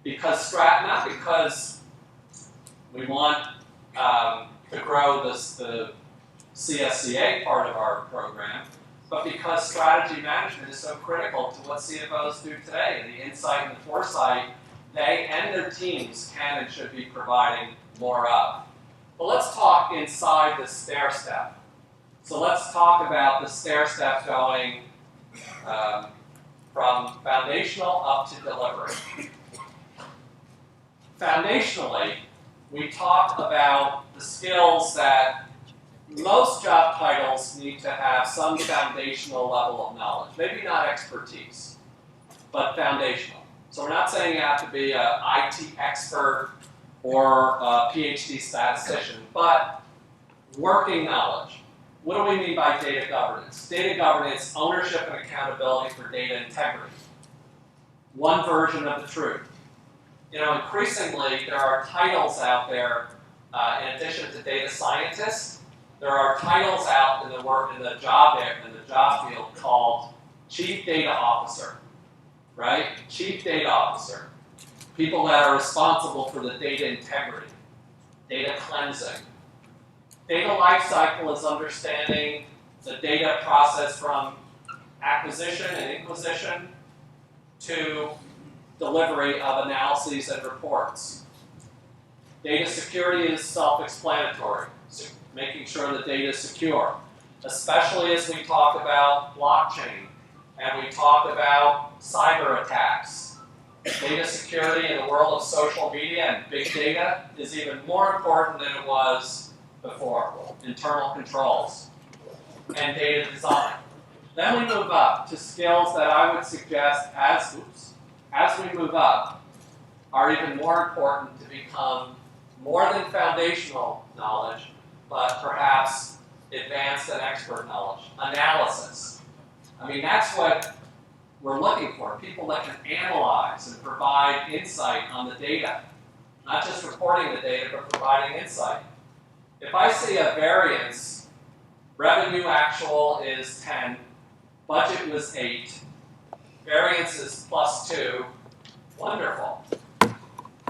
Because not because we want to grow the CSCA part of our program, but because strategy management is so critical to what CFOs do today, and the insight and the foresight they and their teams can and should be providing more of. But let's talk inside the stair step. So let's talk about the stair step going from foundational up to delivery. Foundationally, we talk about the skills that most job titles need to have some foundational level of knowledge. Maybe not expertise, but foundational. So we're not saying you have to be an IT expert or a PhD statistician, but working knowledge. What do we mean by data governance? Data governance, ownership and accountability for data integrity. One version of the truth. You know, increasingly there are titles out there, in addition to data scientists, there are titles out in the job field called Chief Data Officer, right? Chief Data Officer. People that are responsible for the data integrity, data cleansing. Data lifecycle is understanding the data process from acquisition and inquisition to delivery of analyses and reports. Data security is self-explanatory, so making sure the data is secure, especially as we talk about blockchain and we talk about cyber attacks. Data security in the world of social media and big data is even more important than it was before. Internal controls and data design. Then we move up to skills that I would suggest as we move up are even more important to become more than foundational knowledge, but perhaps advanced and expert knowledge. Analysis. I mean, that's what we're looking for. People that can analyze and provide insight on the data. Not just reporting the data, but providing insight. If I see a variance, revenue actual is 10, budget was 8, variance is +2, wonderful.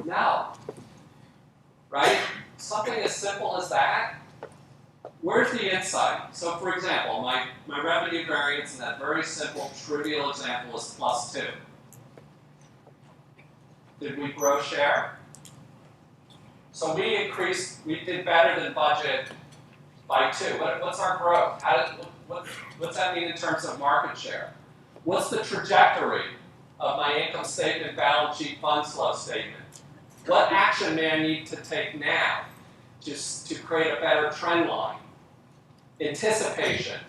Now, right? Something as simple as that, where's the insight? So for example, my revenue variance in that very simple, trivial example is +2. Did we grow share? So we did better than budget by 2. What's our growth? What's that mean in terms of market share? What's the trajectory of my income statement, balance sheet, funds flow statement? What action may I need to take now just to create a better trend line? Anticipation,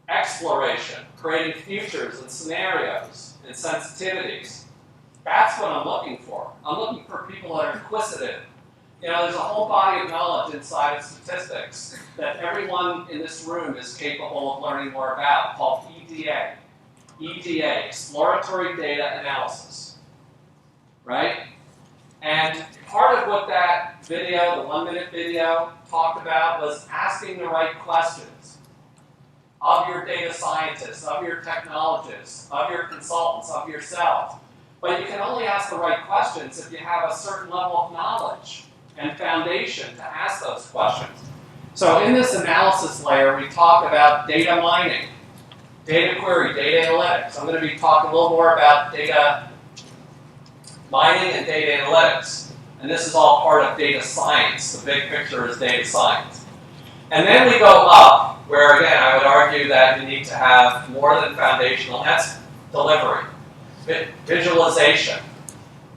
exploration, creating futures and scenarios and sensitivities. That's what I'm looking for. I'm looking for people that are inquisitive. You know, there's a whole body of knowledge inside of statistics that everyone in this room is capable of learning more about, called EDA. EDA, Exploratory Data Analysis, right? And part of what that video, the 1-minute video, talked about was asking the right questions of your data scientists, of your technologists, of your consultants, of yourself. But you can only ask the right questions if you have a certain level of knowledge and foundation to ask those questions. So in this analysis layer, we talk about data mining, data query, data analytics. I'm going to be talking a little more about data mining and data analytics. And this is all part of data science. The big picture is data science. And then we go up, where again, I would argue that you need to have more than foundational, and that's delivery. Visualization.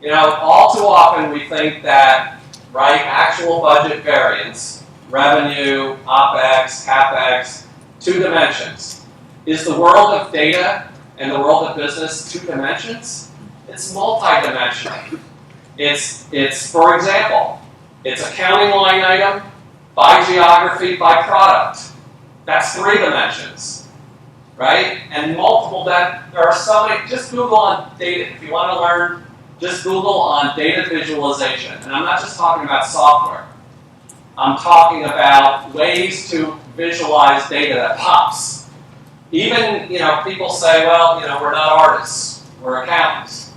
You know, all too often we think that, right, actual budget variance, revenue, OpEx, CapEx, 2 dimensions. Is the world of data and the world of business 2 dimensions? It's multi-dimensional. It's, for example, it's accounting line item by geography, by product. That's 3 dimensions, right? And multiple, that there are so many, just Google on data. If you want to learn, just Google on data visualization. And I'm not just talking about software. I'm talking about ways to visualize data that pops. Even, you know, people say, well, you know, we're not artists, we're accountants.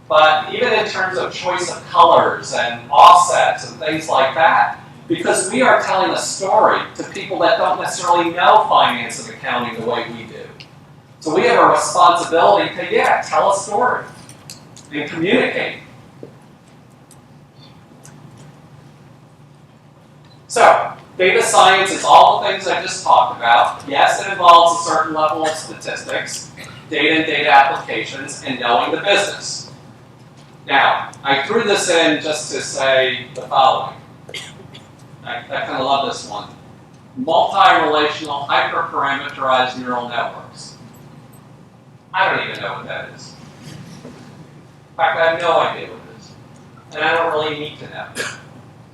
But even in terms of choice of colors and offsets and things like that, because we are telling a story to people that don't necessarily know finance and accounting the way we do. So we have a responsibility to, tell a story and communicate. So, data science is all the things I just talked about. Yes, it involves a certain level of statistics, data and data applications, and knowing the business. Now, I threw this in just to say the following. I kind of love this one. Multi-relational, hyper-parameterized neural networks. I don't even know what that is. In fact, I have no idea what it is. And I don't really need to know.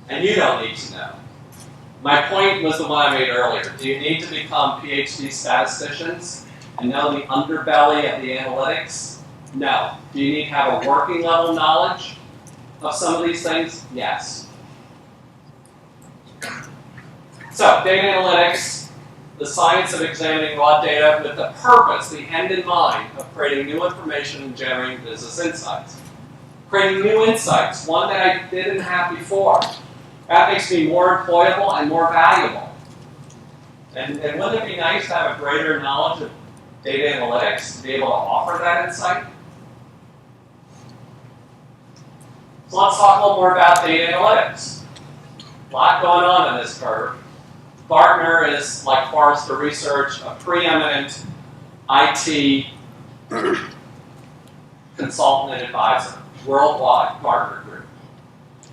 And you don't need to know. My point was the one I made earlier. Do you need to become PhD statisticians and know the underbelly of the analytics? No. Do you need to have a working level knowledge of some of these things? Yes. So, data analytics, the science of examining raw data with the purpose, the end in mind, of creating new information and generating business insights. Creating new insights, one that I didn't have before. That makes me more employable and more valuable. And wouldn't it be nice to have a greater knowledge of data analytics to be able to offer that insight? So let's talk a little more about data analytics. A lot going on in this curve. Gartner is, like Forrester Research, a preeminent IT consultant and advisor, worldwide, Gartner Group.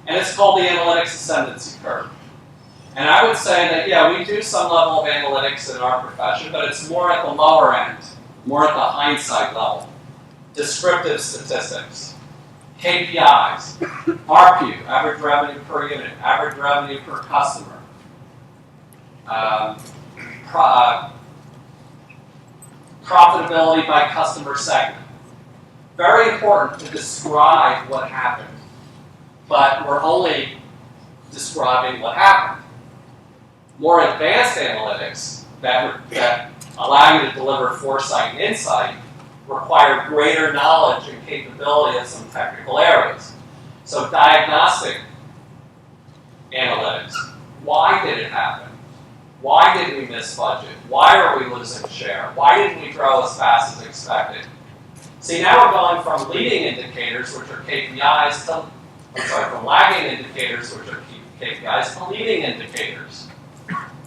And it's called the Analytics Ascendancy Curve. And I would say that, yeah, we do some level of analytics in our profession, but it's more at the lower end, more at the hindsight level. Descriptive statistics, KPIs, RPU, average revenue per unit, average revenue per customer, profitability by customer segment. Very important to describe what happened, but we're only describing what happened. More advanced analytics that allow you to deliver foresight and insight require greater knowledge and capability in some technical areas. So diagnostic analytics. Why did it happen? Why did we miss budget? Why are we losing share? Why didn't we grow as fast as expected? See, now we're going from leading indicators, which are KPIs, from lagging indicators, which are KPIs, to leading indicators,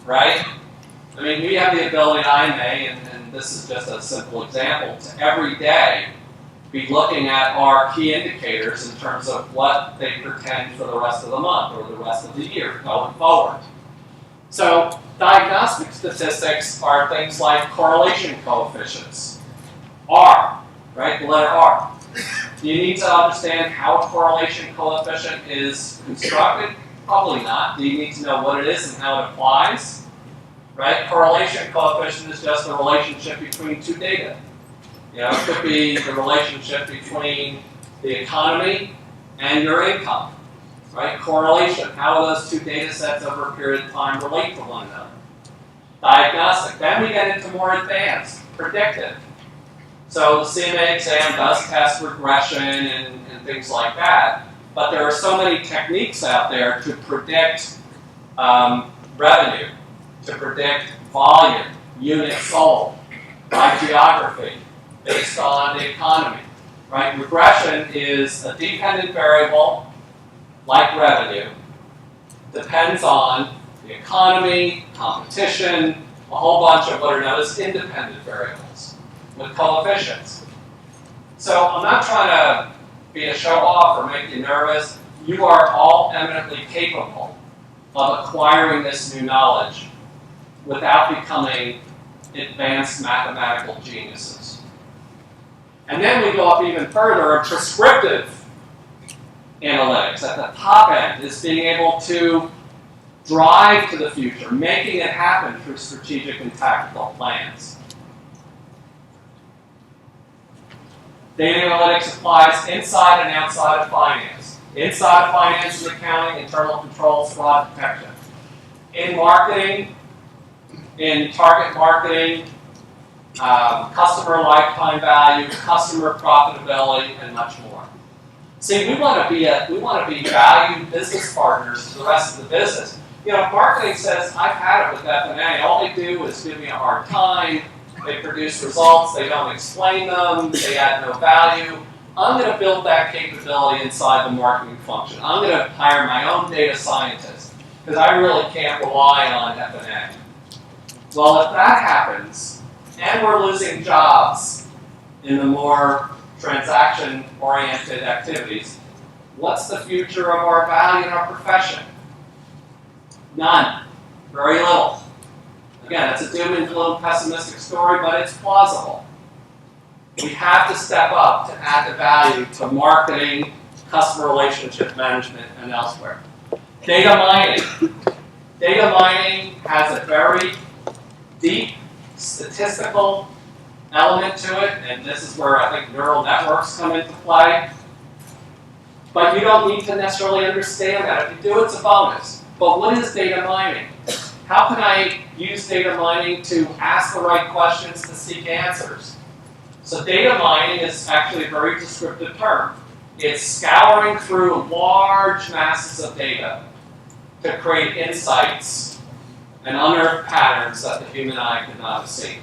right? I mean, we have the ability, I may, and this is just a simple example, to every day be looking at our key indicators in terms of what they portend for the rest of the month or the rest of the year going forward. So diagnostic statistics are things like correlation coefficients, R, right, the letter R. Do you need to understand how a correlation coefficient is constructed? Probably not. Do you need to know what it is and how it applies? Right? Correlation coefficient is just the relationship between two data. You know, it could be the relationship between the economy and your income. Right? Correlation. How do those two data sets over a period of time relate to one another? Diagnostic. Then we get into more advanced, predictive. So the CMA exam does test regression and things like that, but there are so many techniques out there to predict revenue, to predict volume, units sold, by geography, based on the economy. Right? Regression is a dependent variable, like revenue, depends on the economy, competition, a whole bunch of what are known as independent variables with coefficients. So I'm not trying to be a show-off or make you nervous. You are all eminently capable of acquiring this new knowledge without becoming advanced mathematical geniuses. And then we go up even further, prescriptive analytics at the top end is being able to drive to the future, making it happen through strategic and tactical plans. Data analytics applies inside and outside of finance. Inside of finance and accounting, internal controls, fraud detection. In marketing, in target marketing, customer lifetime value, customer profitability, and much more. See, we want to be valued business partners to the rest of the business. You know, if marketing says, I've had it with F&A, all they do is give me a hard time, they produce results, they don't explain them, they add no value. I'm going to build that capability inside the marketing function. I'm going to hire my own data scientist because I really can't rely on F&A. Well, if that happens, and we're losing jobs in the more transaction-oriented activities, what's the future of our value in our profession? None. Very little. Again, it's a doom and gloom pessimistic story, but it's plausible. We have to step up to add the value to marketing, customer relationship management, and elsewhere. Data mining. Data mining has a very deep statistical element to it, and this is where I think neural networks come into play. But you don't need to necessarily understand that. If you do, it's a bonus. But what is data mining? How can I use data mining to ask the right questions to seek answers? So data mining is actually a very descriptive term. It's scouring through large masses of data to create insights and unearth patterns that the human eye could not have seen.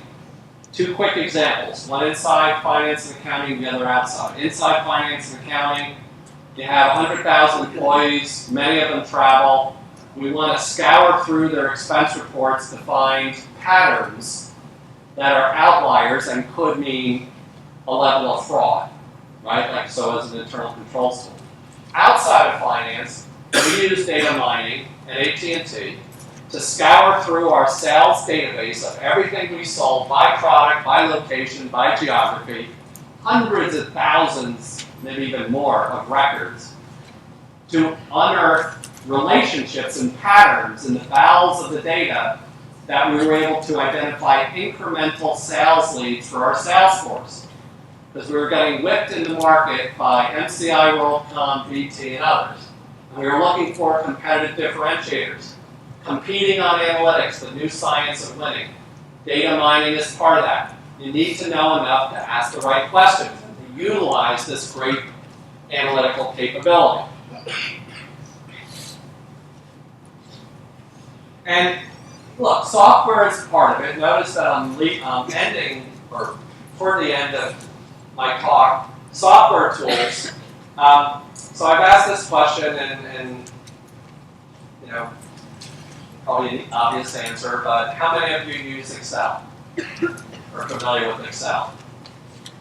Two quick examples, one inside finance and accounting, the other outside. Inside finance and accounting, You have 100,000 employees, many of them travel. We want to scour through their expense reports to find patterns that are outliers and could mean a level of fraud, right? Like so as an internal controls tool. Outside of finance, we use data mining at AT&T to scour through our sales database of everything we sold by product, by location, by geography, hundreds of thousands, maybe even more, of records to unearth relationships and patterns in the bowels of the data that we were able to identify incremental sales leads for our sales force. Because we were getting whipped in the market by MCI, WorldCom, BT, and others. And we were looking for competitive differentiators. Competing on analytics, the new science of winning. Data mining is part of that. You need to know enough to ask the right questions and to utilize this great analytical capability. And look, software is part of it. Notice that I'm ending, or toward the end of my talk, software tools. So I've asked this question, and you know, probably an obvious answer, but how many of you use Excel? Or are familiar with Excel?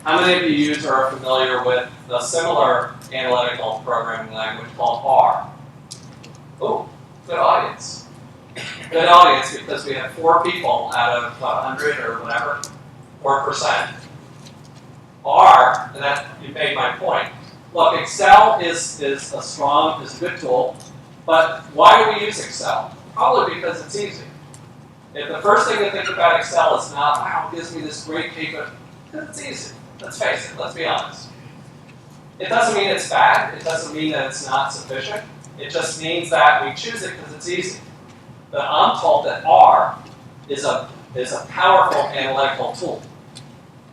How many of you use or are familiar with the similar analytical programming language called R? Oh, good audience. Good audience, because we have 4 people out of 100 or whatever, 4%. R, and that you made my point. Look, Excel is a good tool, but why do we use Excel? Probably because it's easy. If the first thing to think about Excel is not, wow, it gives me this great capability, because it's easy. Let's face it, let's be honest. It doesn't mean it's bad, it doesn't mean that it's not sufficient, it just means that we choose it because it's easy. But I'm told that R is a powerful analytical tool.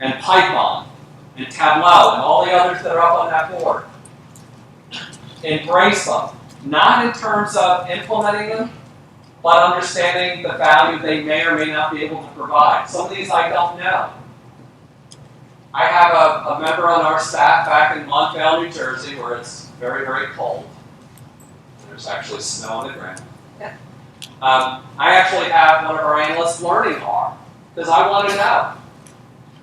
And Python, and Tableau, and all the others that are up on that board. Embrace them. Not in terms of implementing them, but understanding the value they may or may not be able to provide. Some of these I don't know. I have a member on our staff back in Montvale, New Jersey, where it's very, very cold. There's actually snow on the ground. I actually have one of our analysts learning R, because I want to know.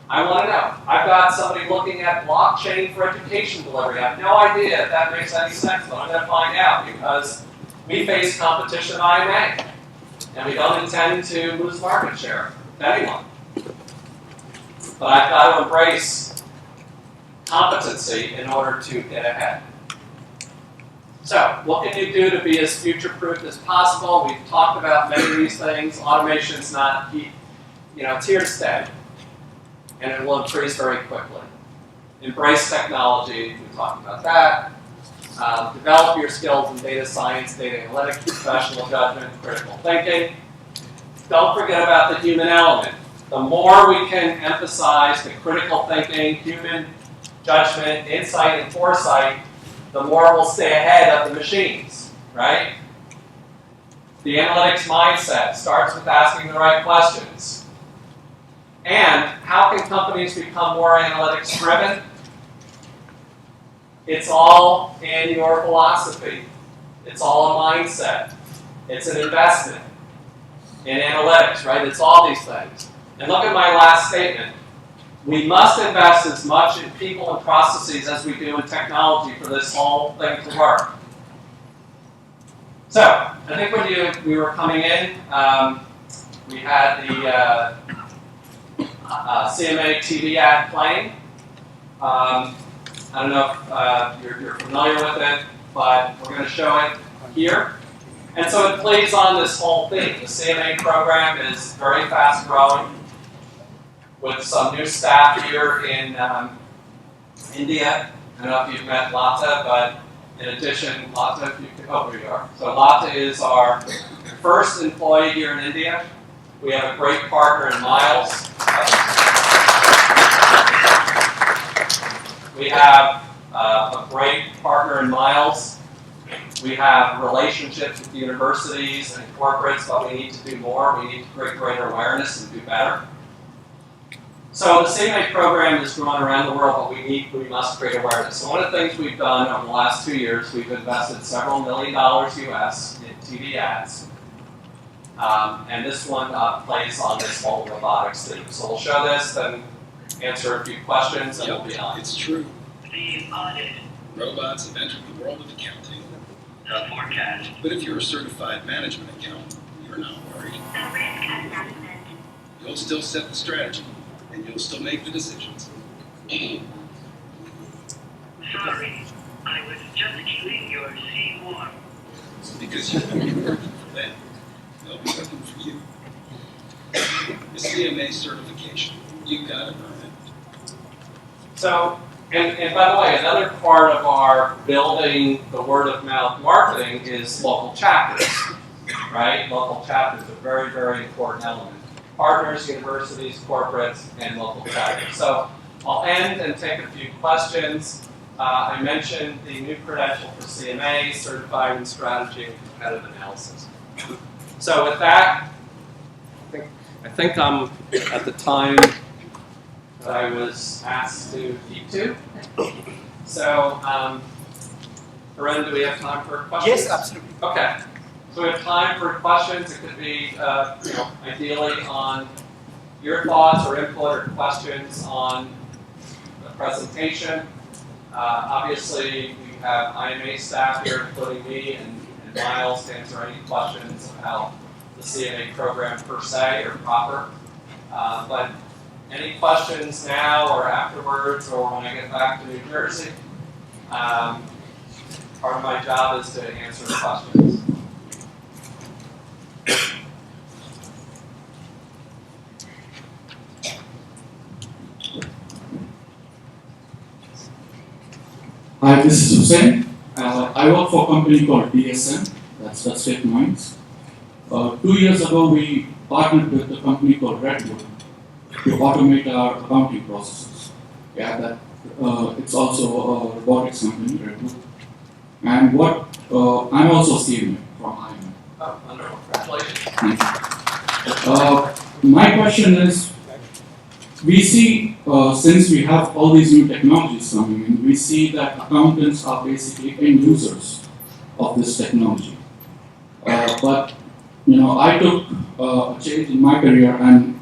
I want to know. I've got somebody looking at blockchain for education delivery. I have no idea if that makes any sense, but I'm going to find out, because we face competition at IMA, and we don't intend to lose market share to anyone. But I've got to embrace competency in order to get ahead. So, what can you do to be as future-proof as possible? We've talked about many of these things. Automation's not, it's here to stay, and it will increase very quickly. Embrace technology. We talked about that. Develop your skills in data science, data analytics, professional judgment, critical thinking. Don't forget about the human element. The more we can emphasize the critical thinking, human judgment, insight, and foresight, the more we'll stay ahead of the machines, right? The analytics mindset starts with asking the right questions. And how can companies become more analytics driven? It's all in your philosophy. It's all a mindset. It's an investment in analytics, right? It's all these things. And look at my last statement. We must invest as much in people and processes as we do in technology for this whole thing to work. So, I think when we were coming in, we had the CMA TV ad playing. I don't know if you're familiar with it, but we're going to show it here. And so it plays on this whole thing. The CMA program is very fast growing, with some new staff here in India. I don't know if you've met Lata, but in addition, Lata, here you are. So Lata is our first employee here in India. We have a great partner in Miles. We have a great partner in Miles. We have relationships with universities and corporates, but we need to do more. We need to create greater awareness and do better. So the CMA program is growing around the world, but we must create awareness. So one of the things we've done over the last 2 years, we've invested several $1 million US in TV ads. And this one plays on this whole robotics theme. So we'll show this, then answer a few questions, and we'll be on. It's true. The audit, Robots have entered the world of accounting. the forecast, But if you're a certified management accountant, you're not worried. the risk assessment, You'll still set the strategy, and you'll still make the decisions. sorry, I was just keeping your seat warm. Because you won't be working for them. They'll be working for you. The CMA certification, you gotta earn it. So, and by the way, another part of our building the word of mouth marketing is local chapters, right? Local chapters are a very, very important element. Partners, universities, corporates, and local chapters. So I'll end and take a few questions. I mentioned the new credential for CMA, Certified in Strategy and Competitive Analysis. So with that, I think I'm at the time that I was asked to keep to. So, Aren, do we have time for questions? Yes, absolutely. Okay. So we have time for questions. It could be, ideally on your thoughts or input or questions on the presentation. Obviously, we have IMA staff here, including me and Miles, to answer any questions about the CMA program per se or proper. But any questions now or afterwards or when I get back to New Jersey? Part of my job is to answer the questions. Hi, this is Hussein. I work for a company called DSM, that's Dusty Minds. 2 years ago, we partnered with a company called Redwood to automate our accounting processes. It's also a robotics company, Redwood. And I'm also CMA from IMA. Oh, wonderful. Congratulations. Thank you. My question is, we see, since we have all these new technologies coming in, we see that accountants are basically end users of this technology. But I took a change in my career and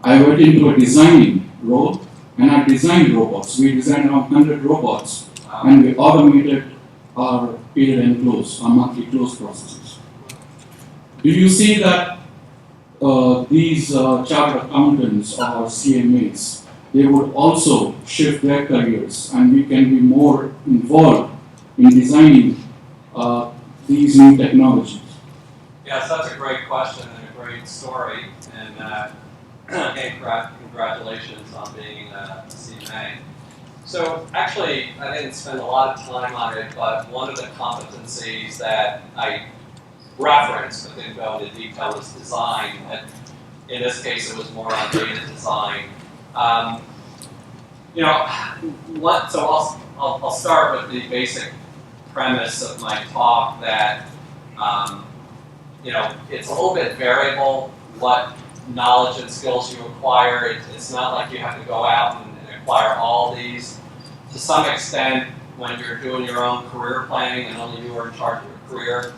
I went into a designing role and I designed robots. We designed around 100 robots and we automated our period end close, our monthly close processes. Do you see that these chartered accountants or CMAs, they would also shift their careers and we can be more involved in designing these new technologies? Yes, that's a great question and a great story. And again, congratulations on being a CMA. So actually, I didn't spend a lot of time on it, but one of the competencies that I referenced, but didn't go into detail, was design. And in this case, it was more on data design. So I'll start with the basic premise of my talk that it's a little bit variable what knowledge and skills you acquire. It's not like you have to go out and acquire all these. To some extent, when you're doing your own career planning and only you are in charge of your career,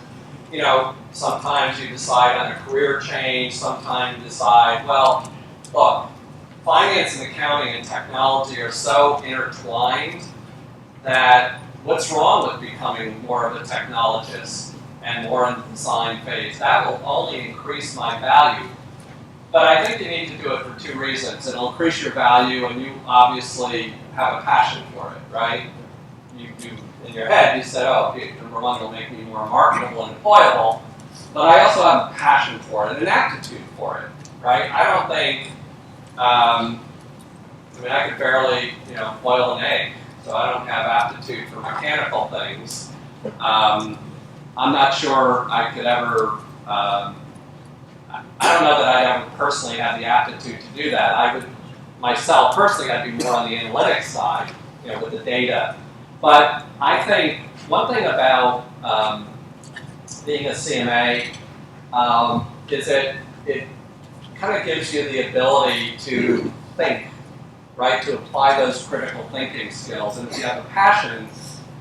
sometimes you decide on a career change, sometimes you decide, well, look, finance and accounting and technology are so intertwined that what's wrong with becoming more of a technologist and more in the design phase? That will only increase my value. But I think you need to do it for two reasons. It'll increase your value and you obviously have a passion for it, right? You in your head, you said, oh, number one, it'll make me more marketable and employable, but I also have a passion for it and an aptitude for it, right? I don't think, I could barely, boil an egg, so I don't have aptitude for mechanical things. I'm not sure I could ever, I don't know that I ever personally have the aptitude to do that. I would, myself, personally, I'd be more on the analytics side, with the data. But I think one thing about being a CMA is that it kind of gives you the ability to think right? To apply those critical thinking skills. And if you have a passion,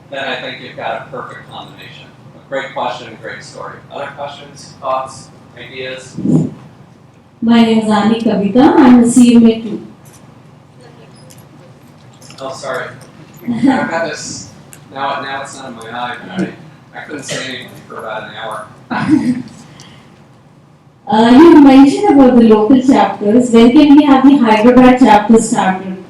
then I think you've got a perfect combination. A great question, great story. Other questions, thoughts, ideas? My name is Annie Kavita. I'm a CMA too. Oh, sorry. I've had this, now it's not in my eye, but I couldn't say anything for about an hour. You mentioned about the local chapters. When can we have the Hyderabad chapter started?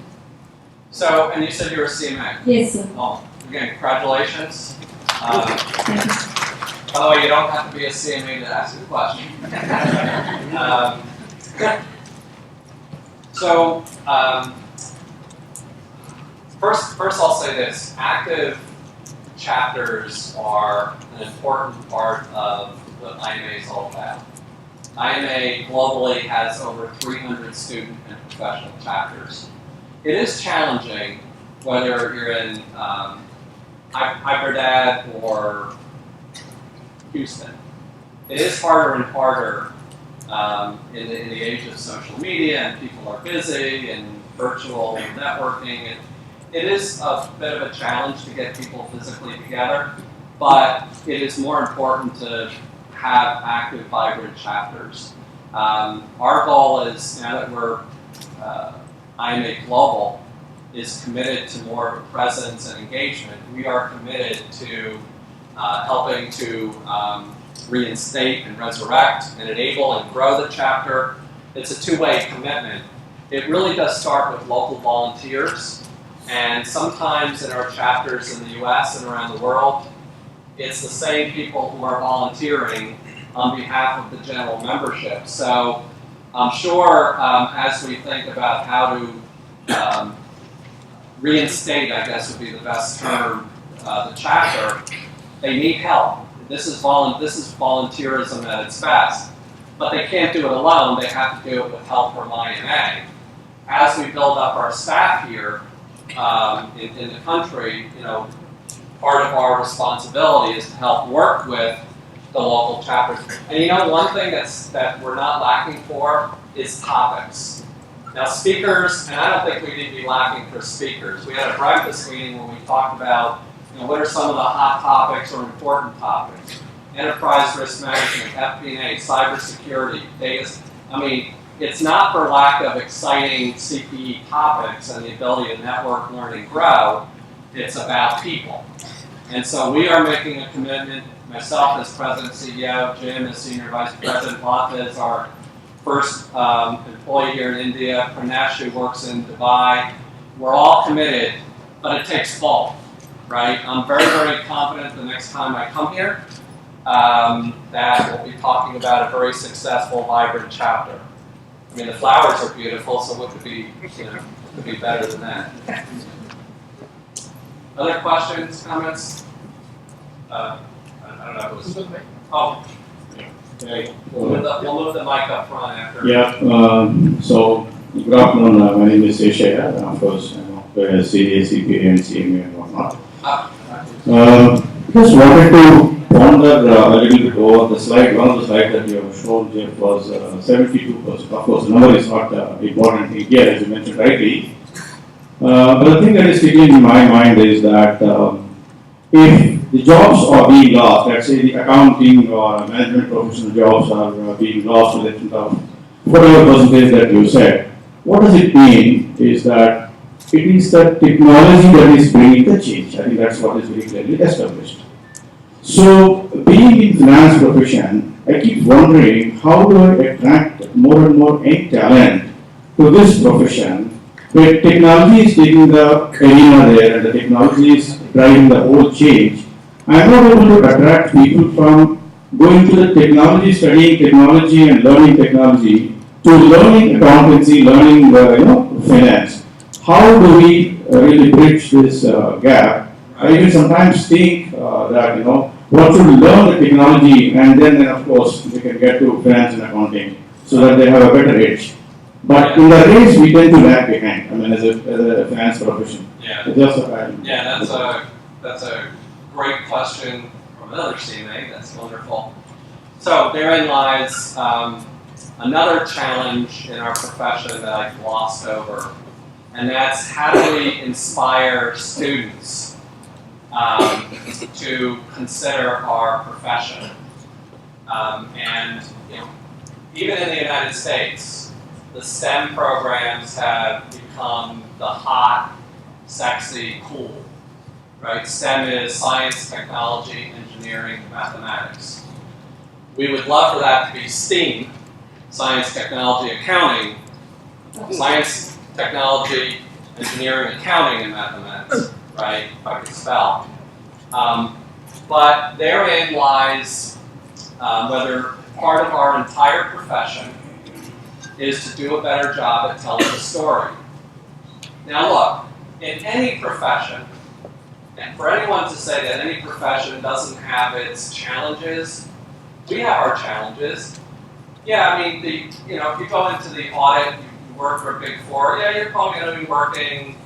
So, and you said you were a CMA. Yes, sir. Well, again, congratulations. Thank you. By the way, you don't have to be a CMA to ask the question. First I'll say this. Active chapters are an important part of what IMA is all about. IMA globally has over 300 student and professional chapters. It is challenging whether you're in Hyderabad or Houston. It is harder and harder in the age of social media, and people are busy and virtual networking. It is a bit of a challenge to get people physically together, but it is more important to have active, vibrant chapters. Our goal is, now that we're IMA Global, is committed to more presence and engagement. We are committed to helping to reinstate and resurrect and enable and grow the chapter. It's a two-way commitment. It really does start with local volunteers, and sometimes in our chapters in the US and around the world, it's the same people who are volunteering on behalf of the general membership. So I'm sure as we think about how to reinstate, I guess would be the best term, the chapter, they need help. This is volunteerism at its best. But they can't do it alone, they have to do it with help from IMA. As we build up our staff here in the country, part of our responsibility is to help work with the local chapters. And one thing that we're not lacking for is topics. Now speakers, and I don't think we need to be lacking for speakers. We had a breakfast meeting where we talked about what are some of the hot topics or important topics. Enterprise risk management, FP&A, cybersecurity, data. It's not for lack of exciting CPE topics and the ability to network, learn, and grow. It's about people. And so we are making a commitment, myself as President CEO, Jim as Senior Vice President, Lata is our first employee here in India, Pranesh who works in Dubai. We're all committed, but it takes both, right? I'm very, very confident the next time I come here that we'll be talking about a very successful, vibrant chapter. The flowers are beautiful, so what could be, could be better than that? Other questions, comments? I don't know if it was. Oh. Okay. We'll move the mic up front after. Yeah. So good afternoon. My name is Yeshaya. Of course, CA, CPA, and CMA and whatnot. Just wanted to ponder a little bit over the slide. One of the slides that you have shown, Jeff, was 72%. Of course, the number is not important here, as you mentioned rightly. But the thing that is sticking in my mind is that if the jobs are being lost, let's say the accounting or management professional jobs are being lost to the extent of whatever percentage that you said, what does it mean is that it is the technology that is bringing the change. I think that's what is very clearly established. So, being in finance profession, I keep wondering how do I attract more and more young talent to this profession where technology is taking the arena there and the technology is driving the whole change. I am not able to attract people from going to the technology, studying technology and learning technology to learning accountancy, learning finance. How do we really bridge this gap? I even sometimes think that one should learn the technology and then of course they can get to finance and accounting so that they have a better edge. But in the race we tend to lag behind. As a finance profession. Yeah. That's a great question from another CMA. That's wonderful. So therein lies another challenge in our profession that I glossed over and that's how do we inspire students to consider our profession. And you know, even in the United States, the STEM programs have become the hot, sexy, cool. Right? STEM is science, technology, engineering, mathematics. We would love for that to be STEAM, science, technology, accounting, science, technology, engineering, accounting, and mathematics, right? If I could spell. But therein lies whether part of our entire profession is to do a better job at telling the story. Now look, in any profession, and for anyone to say that any profession doesn't have its challenges, we have our challenges. Yeah, I mean, if you go into the audit, you work for a Big Four, yeah, you're probably going to be working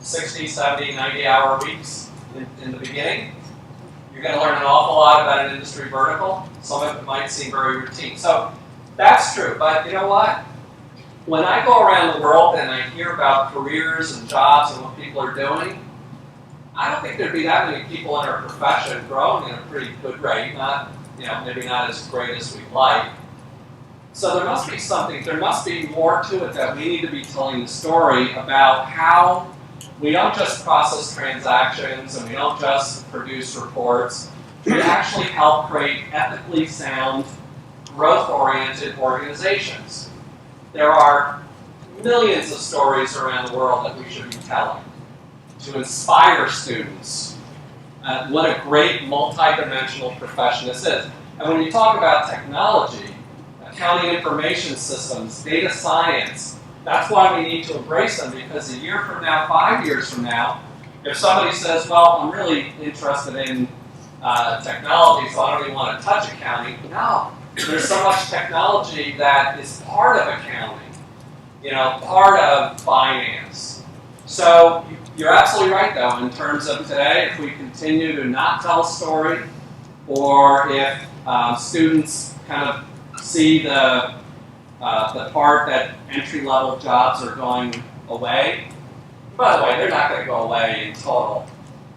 60, 70, 90-hour weeks in the beginning. You're going to learn an awful lot about an industry vertical. Some of it might seem very routine. So that's true, but you know what? When I go around the world and I hear about careers and jobs and what people are doing, I don't think there'd be that many people in our profession growing at a pretty good rate, not, maybe not as great as we'd like. So there must be something, there must be more to it that we need to be telling the story about how we don't just process transactions and we don't just produce reports. We actually help create ethically sound, growth-oriented organizations. There are millions of stories around the world that we should be telling to inspire students. What a great multi-dimensional profession this is. And when you talk about technology, accounting information systems, data science, that's why we need to embrace them, because a year from now, 5 years from now, if somebody says, well, I'm really interested in technology, so I don't even want to touch accounting. No, there's so much technology that is part of accounting, part of finance. So you're absolutely right, though, in terms of today, if we continue to not tell a story, or if students kind of see the part that entry-level jobs are going away. By the way, they're not going to go away in total.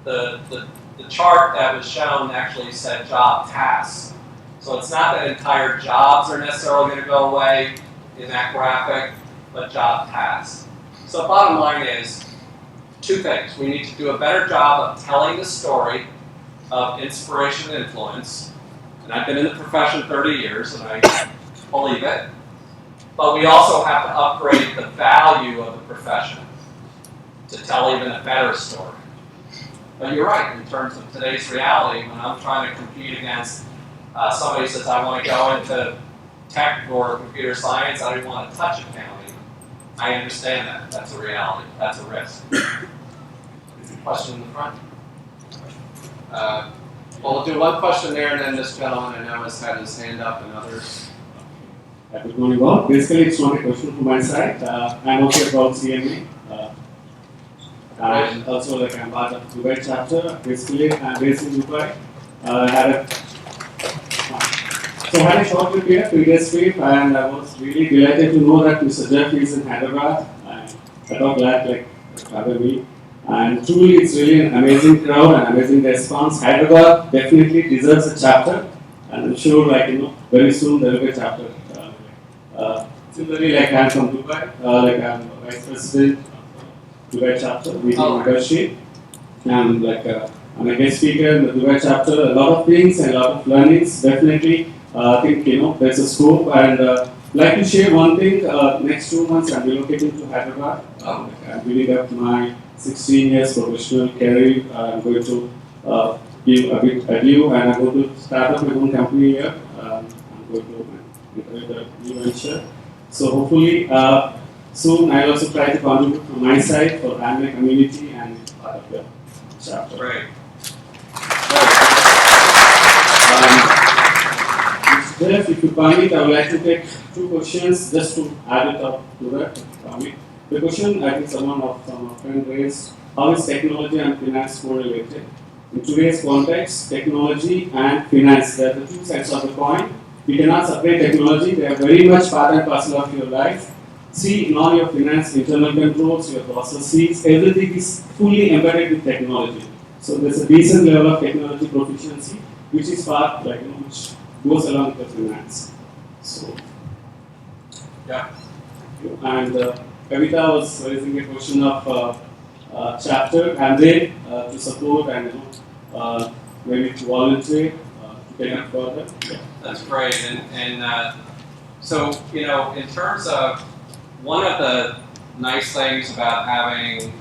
The chart that was shown actually said job tasks. So it's not that entire jobs are necessarily going to go away in that graphic, but job tasks. So bottom line is two things. We need to do a better job of telling the story of inspiration and influence. And I've been in the profession 30 years, and I believe it. But we also have to upgrade the value of the profession to tell even a better story. But you're right, in terms of today's reality, when I'm trying to compete against somebody who says, I want to go into tech or computer science, I don't want to touch accounting. I understand that. That's a reality. That's a risk. Question in the front? Well, we'll do one question there, and then this gentleman I know has had his hand up, and others. Good morning, all. Basically, it's not a question from my side. I'm also about CMA. And also, I'm part of Dubai chapter. Basically, I'm based in Dubai. I had a short trip here, previous trip, and I was really delighted to know that Mr. Jeff is in Hyderabad. I thought glad, rather me. And truly, it's really an amazing crowd and amazing response. Hyderabad definitely deserves a chapter, and I'm sure, very soon there will be a chapter. Similarly, I'm from Dubai, I'm vice president of Dubai chapter, meeting membership, and I'm a guest speaker in the Dubai chapter. A lot of things and a lot of learnings. Definitely, I think there's a scope, and like to share one thing. Next 2 months, I'm relocating to Hyderabad. I'm building up my 16 years professional career. I'm going to give a bit adieu, and I'm going to start up my own company here. I'm going to the new venture. So hopefully soon I'll also try to contribute from my side for anime community and part of the chapter. Great. Jeff, if you permit, I would like to take 2 questions just to add it up to that. The question I think some of friends raised: how is technology and finance correlated? In today's context, technology and finance, they are the 2 sides of the coin. You cannot separate technology, they are very much part and parcel of your life. see in all your finance internal controls, your processes, everything is fully embedded with technology. So there's a decent level of technology proficiency, which is part which goes along with the finance. So Yeah. and Kavita was raising a question of chapter and then to support and maybe to volunteer to take it further. Yeah. That's great. And so, in terms of one of the nice things about having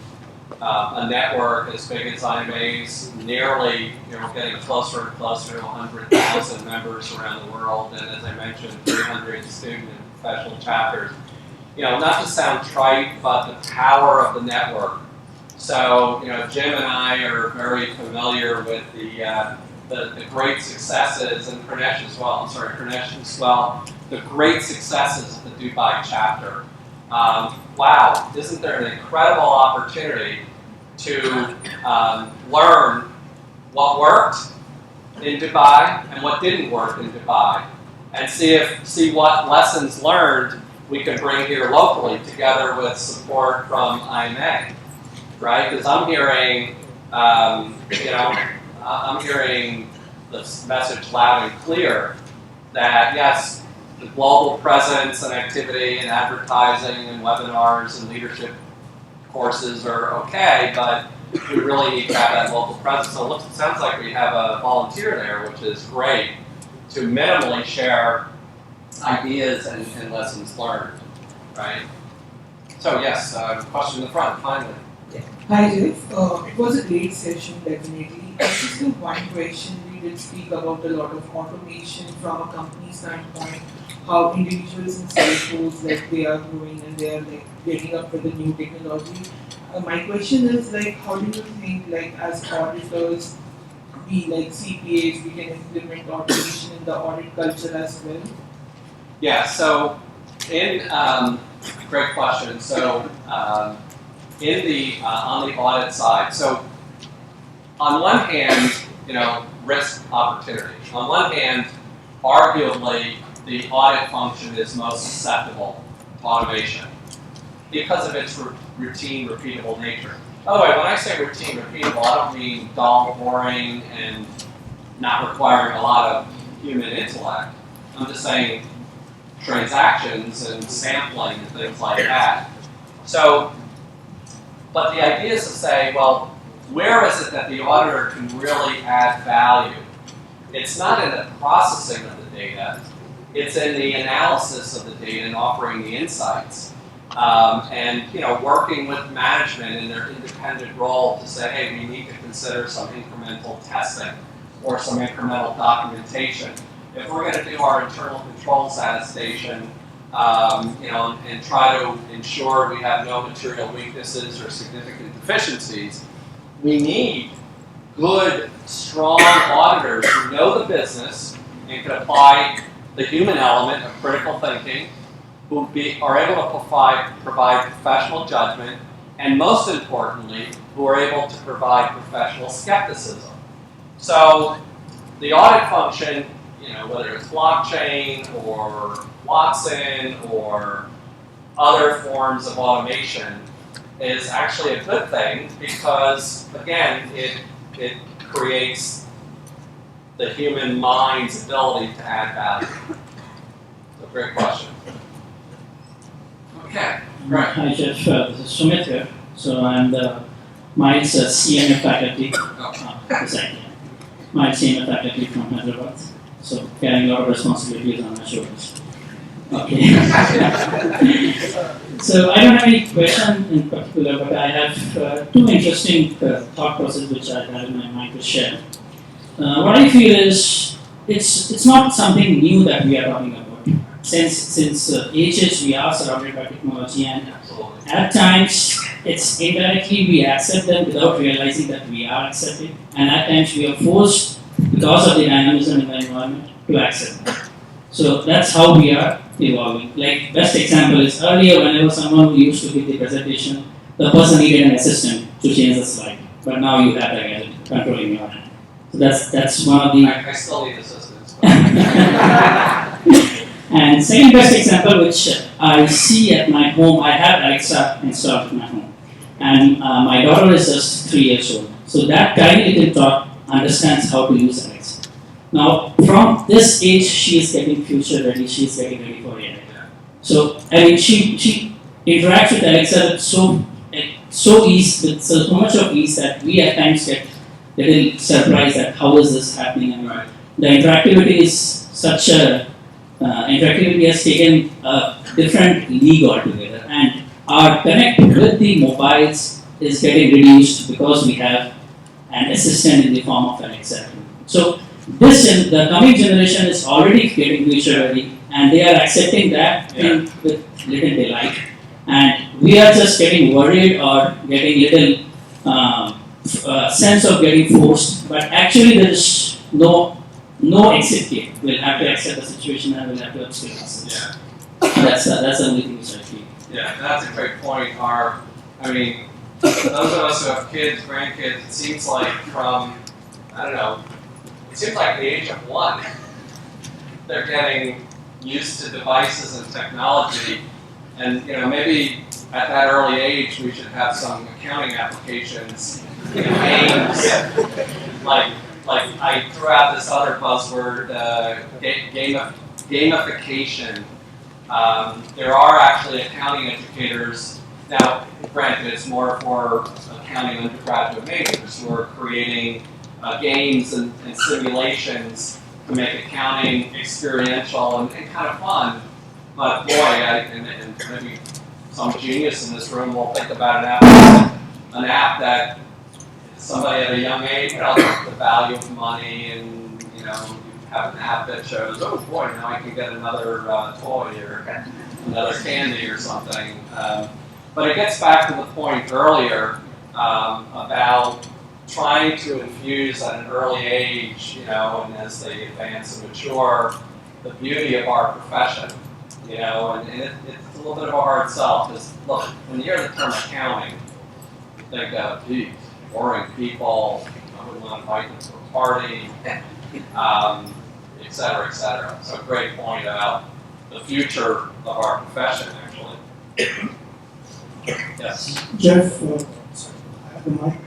a network as big as IMA's, nearly, we're getting closer and closer to 100,000 members around the world, and as I mentioned, 300 student and professional chapters. Not to sound trite, but the power of the network. So, Jim and I are very familiar with the great successes, and Pranesh as well, the great successes of the Dubai chapter. Wow, isn't there an incredible opportunity to learn what worked in Dubai and what didn't work in Dubai, and see what lessons learned we can bring here locally together with support from IMA, right? Because I'm hearing, I'm hearing this message loud and clear that yes, the global presence and activity and advertising and webinars and leadership courses are okay, but we really need to have that local presence. So it sounds like we have a volunteer there, which is great, to minimally share ideas and lessons learned, right? So yes, question in the front, finally. Hi Jeff, it was a great session definitely. Just one question, we did speak about a lot of automation from a company standpoint, how individuals in Salesforce they are growing and they are getting up with the new technology. My question is how do you think as auditors, we CPAs, we can implement automation in the audit culture as well? Yeah, so great question. So on the audit side, so on one hand, risk opportunity. On one hand, arguably the audit function is most susceptible to automation because of its routine, repeatable nature. By the way, when I say routine, repeatable, I don't mean dull, boring, and not requiring a lot of human intellect. I'm just saying transactions and sampling and things like that. So, but the idea is to say, well, where is it that the auditor can really add value? It's not in the processing of the data, it's in the analysis of the data and offering the insights. And working with management in their independent role to say, hey, we need to consider some incremental testing or some incremental documentation. If we're going to do our internal controls attestation, and try to ensure we have no material weaknesses or significant deficiencies, we need good, strong auditors who know the business and can apply the human element of critical thinking, who are able to provide professional judgment, and most importantly, who are able to provide professional skepticism. So the audit function, whether it's blockchain or Watson or other forms of automation, is actually a good thing because, again, it creates the human mind's ability to add value. So great question. Okay, right. Hi Jeff, this is Sumit here. So I'm the Miles CMA faculty. Miles CMA faculty from Hyderabad. So carrying a lot of responsibilities on my shoulders. Okay. So I don't have any question in particular, but I have two interesting thought processes which I have in my mind to share. What I feel is it's not something new that we are talking about. Since ages we are surrounded by technology, and at times it's indirectly we accept them without realizing that we are accepting, and at times we are forced because of the dynamism in the environment to accept them. So that's how we are evolving. Like best example is earlier whenever someone who used to give the presentation, the person needed an assistant to change the slide, but now you have that gadget controlling your hand. So that's one of the. I still need assistance. And second best example, which I see at my home, I have Alexa installed at my home, and my daughter is just 3 years old. So that tiny little tot understands how to use Alexa. Now, from this age, she is getting future ready. She is getting ready for AI. So I mean, she interacts with Alexa with so much of ease that we at times get a little surprised at how is this happening. I mean, the interactivity is such a interactivity has taken a different league altogether, and our connect with the mobiles is getting reduced because we have an assistant in the form of Alexa. So this the coming generation is already getting future ready, and they are accepting that thing with little delight. And we are just getting worried or getting little sense of getting forced, but actually there is no exit here. We'll have to accept the situation and we'll have to upskill ourselves. Yeah. That's the only thing which I feel. Yeah, that's a great point. I mean, those of us who have kids, grandkids, it seems like from, I don't know, it seems like the age of 1, they're getting used to devices and technology. And maybe at that early age we should have some accounting applications, games, like I threw out this other buzzword, gamification. There are actually accounting educators. Now, granted, it's more for accounting undergraduate majors who are creating games and simulations to make accounting experiential and kind of fun. But boy, and maybe some genius in this room will think about an app that somebody at a young age, the value of money, and you have an app that shows, oh boy, now I can get another toy or another candy or something. But it gets back to the point earlier about trying to infuse at an early age, and as they advance and mature, the beauty of our profession. And it's a little bit of a hard sell because look, when you hear the term accounting, you think of, geez, boring people, I wouldn't want to invite them to a party, et cetera, et cetera. So great point about the future of our profession, actually. Yes. Jeff, I have the mic.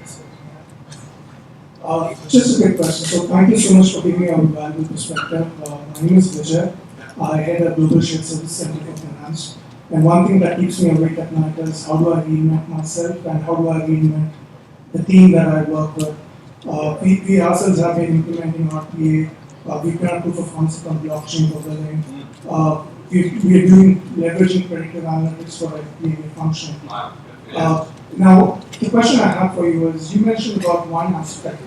Just a quick question. So thank you so much for giving me a valuable perspective. My name is Vijay. I head a global shared service center for finance. And one thing that keeps me awake at night is how do I reinvent myself and how do I reinvent the team that I work with. We ourselves have been implementing RPA. We've done a proof of concept on blockchain for billing. We are doing leveraging predictive analytics for FPA function. Now, the question I have for you is, you mentioned about one aspect,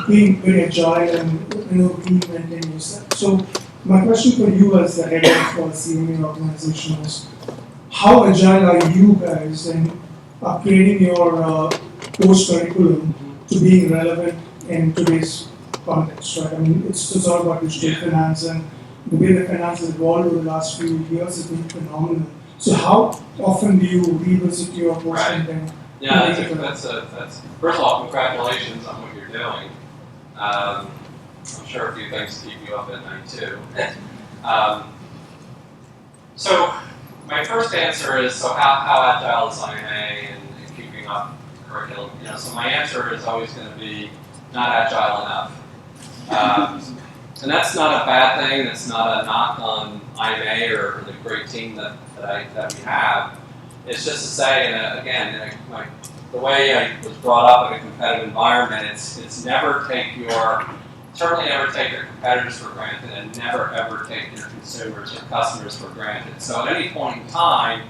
being very agile and reinventing yourself. So, my question for you as the head of CMA organization is, how agile are you guys in upgrading your course curriculum to being relevant in today's context, right? I mean, it's all about digital finance, and the way the finance has evolved over the last few years has been phenomenal. So how often do you revisit your course content? Yeah, that's first of all, congratulations on what you're doing. I'm sure a few things keep you up at night too. So my first answer is, so how agile is IMA in keeping up curriculum? So my answer is always going to be not agile enough. And that's not a bad thing. It's not a knock on IMA or the great team that we have. It's just to say, the way I was brought up in a competitive environment, it's certainly never take your competitors for granted, and never ever take your consumers or customers for granted. So at any point in time,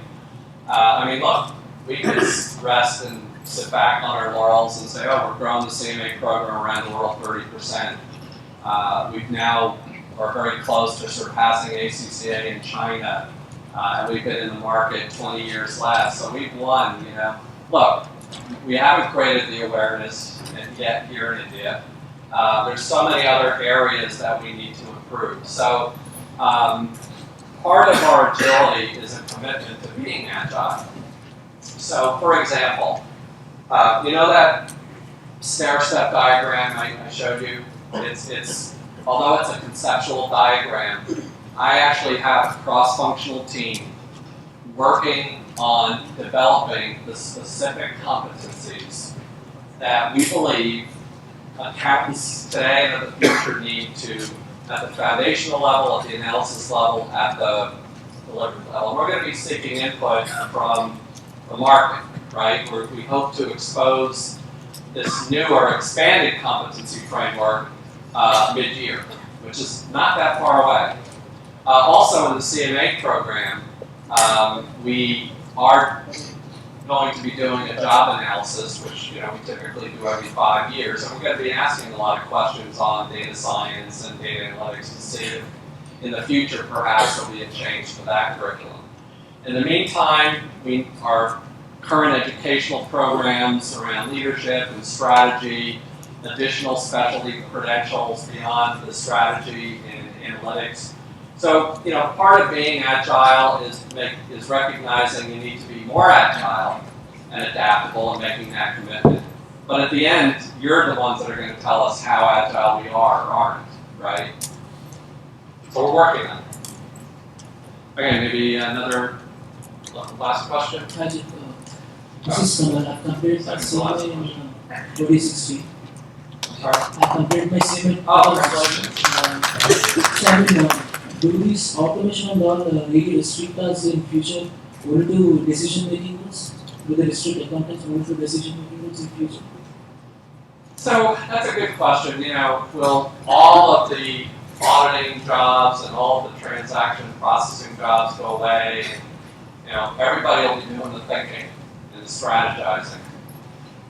look, we could rest and sit back on our laurels and say, oh, we're growing the CMA program around the world 30%. We've now are very close to surpassing ACCA in China, and we've been in the market 20 years less. So we've won. Look, we haven't created the awareness yet here in India. There's so many other areas that we need to improve. So part of our agility is a commitment to being agile. So, for example, that stair-step diagram I showed you? Although it's a conceptual diagram, I actually have a cross-functional team working on developing the specific competencies that we believe accountants today and in the future need to, at the foundational level, at the analysis level, at the delivery level. We're going to be seeking input from the market, right? We hope to expose this new or expanded competency framework mid-year, which is not that far away. Also in the CMA program, we are going to be doing a job analysis, which we typically do every 5 years, and we're going to be asking a lot of questions on data science and data analytics to see if in the future perhaps there'll be a change to that curriculum. In the meantime, our current educational programs around leadership and strategy, additional specialty credentials beyond the strategy and analytics. So, part of being agile is recognizing you need to be more agile and adaptable and making that commitment. But at the end, you're the ones that are going to tell us how agile we are or aren't, right? So we're working on it. Okay, maybe another last question. Ajit, this is Kamal. I've completed my CMA in 2016. Sorry? I completed my CMA. Do these automation and all really restrict us in future? Will it do decision making rules? Will they restrict accountants? Will it do decision making rules in future? So that's a good question. Will all of the auditing jobs and all of the transaction processing jobs go away? And, everybody will be doing the thinking and the strategizing.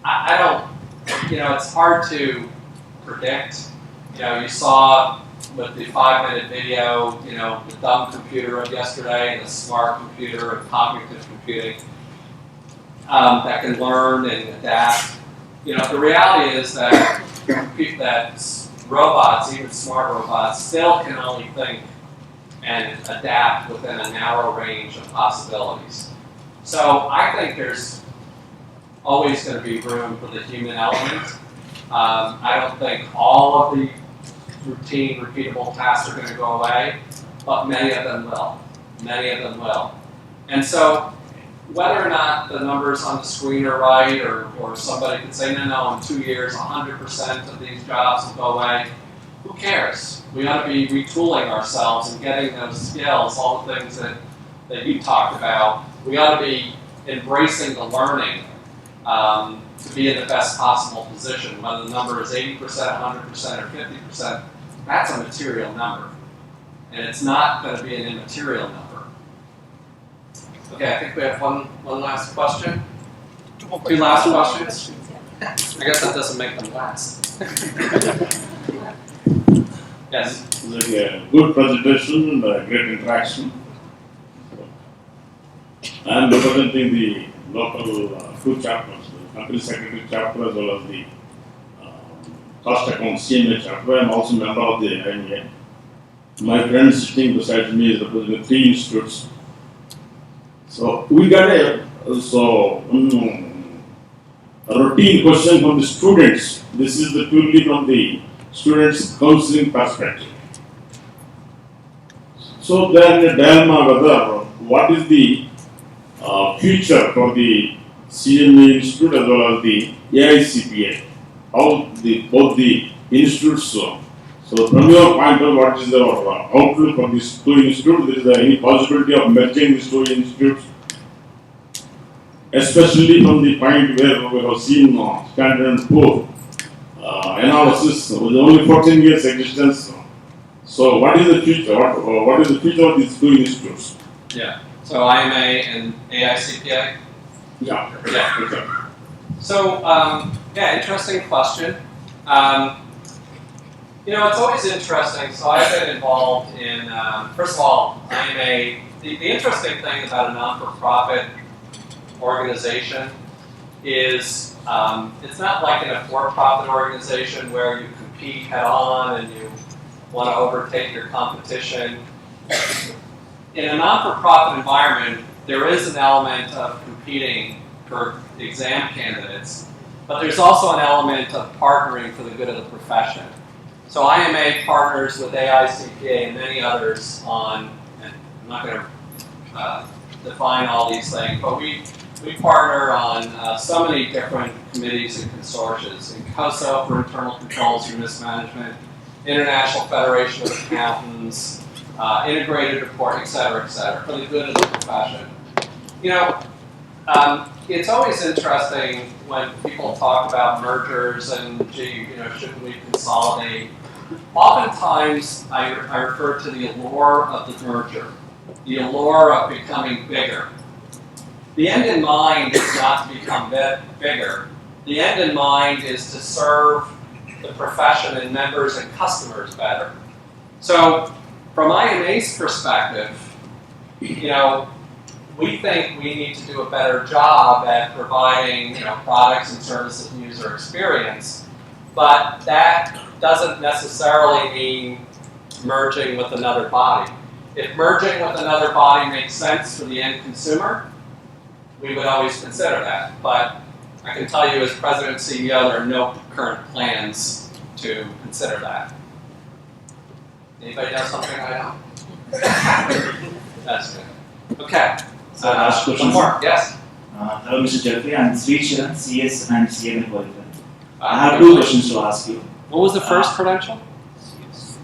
I don't. It's hard to predict. You saw with the 5-minute video, the dumb computer of yesterday and the smart computer of cognitive computing that can learn and adapt. The reality is that robots, even smart robots, still can only think and adapt within a narrow range of possibilities. So I think there's always going to be room for the human element. I don't think all of the routine, repeatable tasks are going to go away, but many of them will. Many of them will. And so whether or not the numbers on the screen are right, or somebody could say, no, in 2 years, 100% of these jobs will go away, who cares? We ought to be retooling ourselves and getting those skills, all the things that you talked about. We ought to be embracing the learning to be in the best possible position. Whether the number is 80%, 100%, or 50%, that's a material number. And it's not going to be an immaterial number. Okay, I think we have one last question. Two last questions? I guess that doesn't make them last. Yes? It's like a good presentation and a great interaction. I'm representing the local two chapters, the company secretary chapter as well as the cost account CMA chapter. I'm also a member of the IMA. My friend sitting beside me is representing 3 institutes. So we got a routine question from the students. This is purely from the students' counseling perspective. So they are in a dilemma whether what is the future for the CMA Institute as well as the AICPA. How both the institutes. So from your point of view, what is our outlook for these 2 institutes? Is there any possibility of merging these 2 institutes? Especially from the point where we have seen Standard & Poor analysis with only 14 years existence. So what is the future? What is the future of these 2 institutes? Yeah. So IMA and AICPA? Yeah. Okay. So, interesting question. It's always interesting. So I've been involved in, first of all, IMA. The interesting thing about a non-for-profit organization is it's not like in a for-profit organization where you compete head-on and you want to overtake your competition. In a non-for-profit environment, there is an element of competing for exam candidates, but there's also an element of partnering for the good of the profession. So IMA partners with AICPA and many others on, and I'm not going to define all these things, but we partner on so many different committees and consortia. INCOSO for Internal Controls and Risk Management, International Federation of Accountants, Integrated Reporting, et cetera, for the good of the profession. You know, it's always interesting when people talk about mergers and, gee, you know, shouldn't we consolidate? Oftentimes, I refer to the allure of the merger, the allure of becoming bigger. The end in mind is not to become bigger. The end in mind is to serve the profession and members and customers better. So, from IMA's perspective, you know, we think we need to do a better job at providing, you know, products and services and user experience, but that doesn't necessarily mean merging with another body. If merging with another body makes sense for the end consumer, we would always consider that. But I can tell you as President and CEO, there are no current plans to consider that. Anybody know something I don't? That's good. Okay. So last question. One more. Yes. Hello, Mr. Jeffrey. I'm Sri Sharan, CS and CMA qualified. I have two questions to ask you. What was the first credential?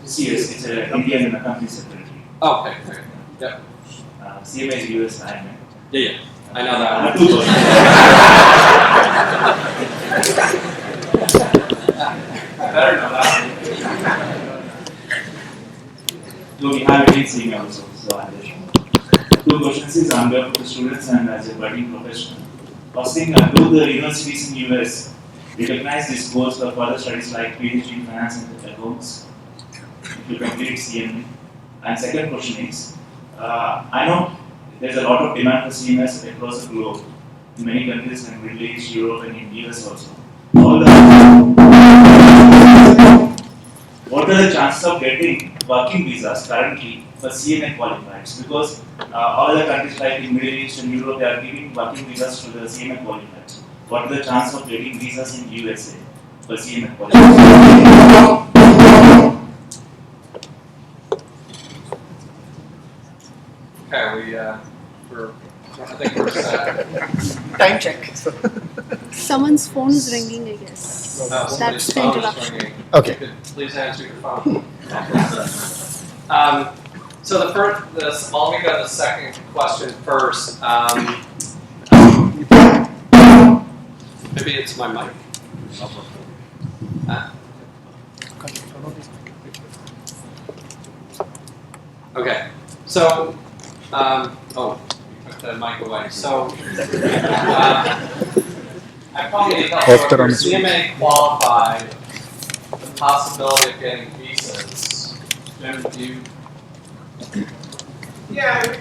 CS. It's an Indian company secretary. Okay. Great. Yep. CMA is US IMA. Yeah. I know that. I have two questions. I better know that. So we have it in CMA also. So I will. Two questions is on behalf of the students and as a budding professional. First thing, do the universities in US recognize this course for further studies like PhD in finance and accounts if you complete CMA? And second question is, I know there's a lot of demand for CMS across the globe in many countries and Middle East, Europe, and in US also. What are the chances of getting working visas currently for CMA qualifieds? Because all the countries like in Middle East and Europe, they are giving working visas to the CMA qualifieds. What are the chances of getting visas in USA for CMA qualifieds? Okay, I think we're set. Time check. Someone's phone is ringing, I guess. That's the interruption. Okay. Please answer your phone. So the first, let me go to the second question first. Maybe it's my mic. Okay. So, took the mic away. So, I probably need help. CMA qualified, the possibility of getting visas. Jim, do you? Yeah.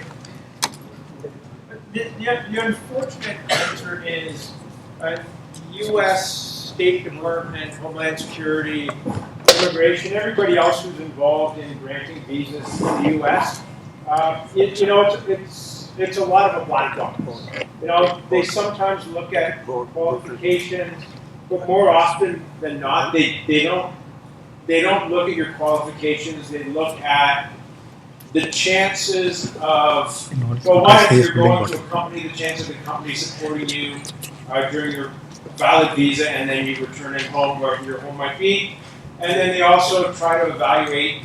The unfortunate answer is U.S. State Department, Homeland Security, Immigration, everybody else who's involved in granting visas to the U.S. It's a lot of a black box. They sometimes look at qualifications, but more often than not, they don't look at your qualifications. They look at the chances of, well, one, if you're going to a company, the chance of the company supporting you during your valid visa, and then you returning home wherever your home might be. And then they also try to evaluate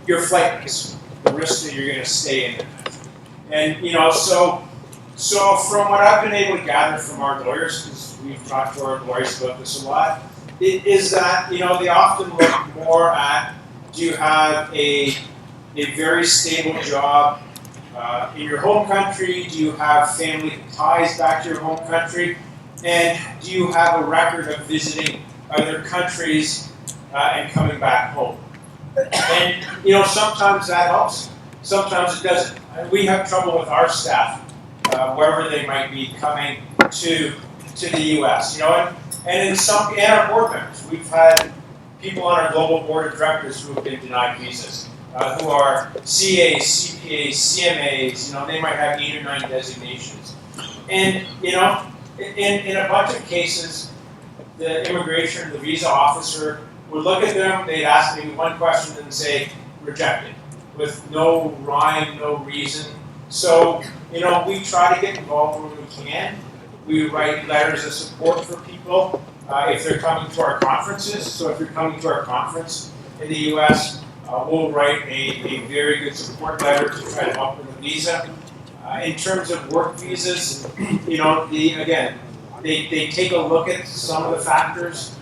your flight risk, the risk that you're going to stay in. And so from what I've been able to gather from our lawyers, because we've talked to our lawyers about this a lot, is that they often look more at, do you have a very stable job in your home country? Do you have family ties back to your home country? And do you have a record of visiting other countries and coming back home? And sometimes that helps, sometimes it doesn't. We have trouble with our staff, wherever they might be coming to the U.S. And our board members. We've had people on our global board of directors who have been denied visas, who are CAs, CPAs, CMAs. They might have 8 or 9 designations, and in a bunch of cases, the visa officer would look at them, they'd ask me one question and say, rejected, with no rhyme, no reason. So, we try to get involved where we can. We write letters of support for people if they're coming to our conferences. So if you're coming to our conference in the U.S., we'll write a very good support letter to try to help with a visa. In terms of work visas, they take a look at some of the factors,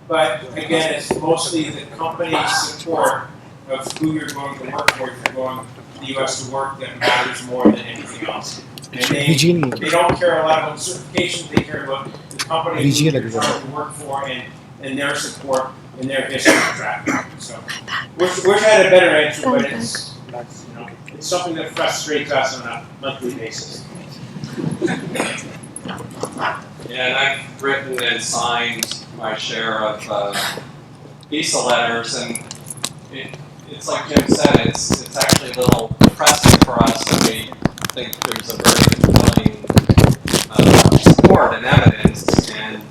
but again, it's mostly the company's support of who you're going to work for if you're going to the U.S. to work that matters more than anything else. And they don't care a lot about certifications, they care about the company who you're trying to work for and their support and their history of track record. So, wish I had a better answer, but it's something that frustrates us on a monthly basis. Yeah, and I've written and signed my share of visa letters, and it's like Jim said, it's actually a little depressing for us, and we think there's a very compelling support and evidence, and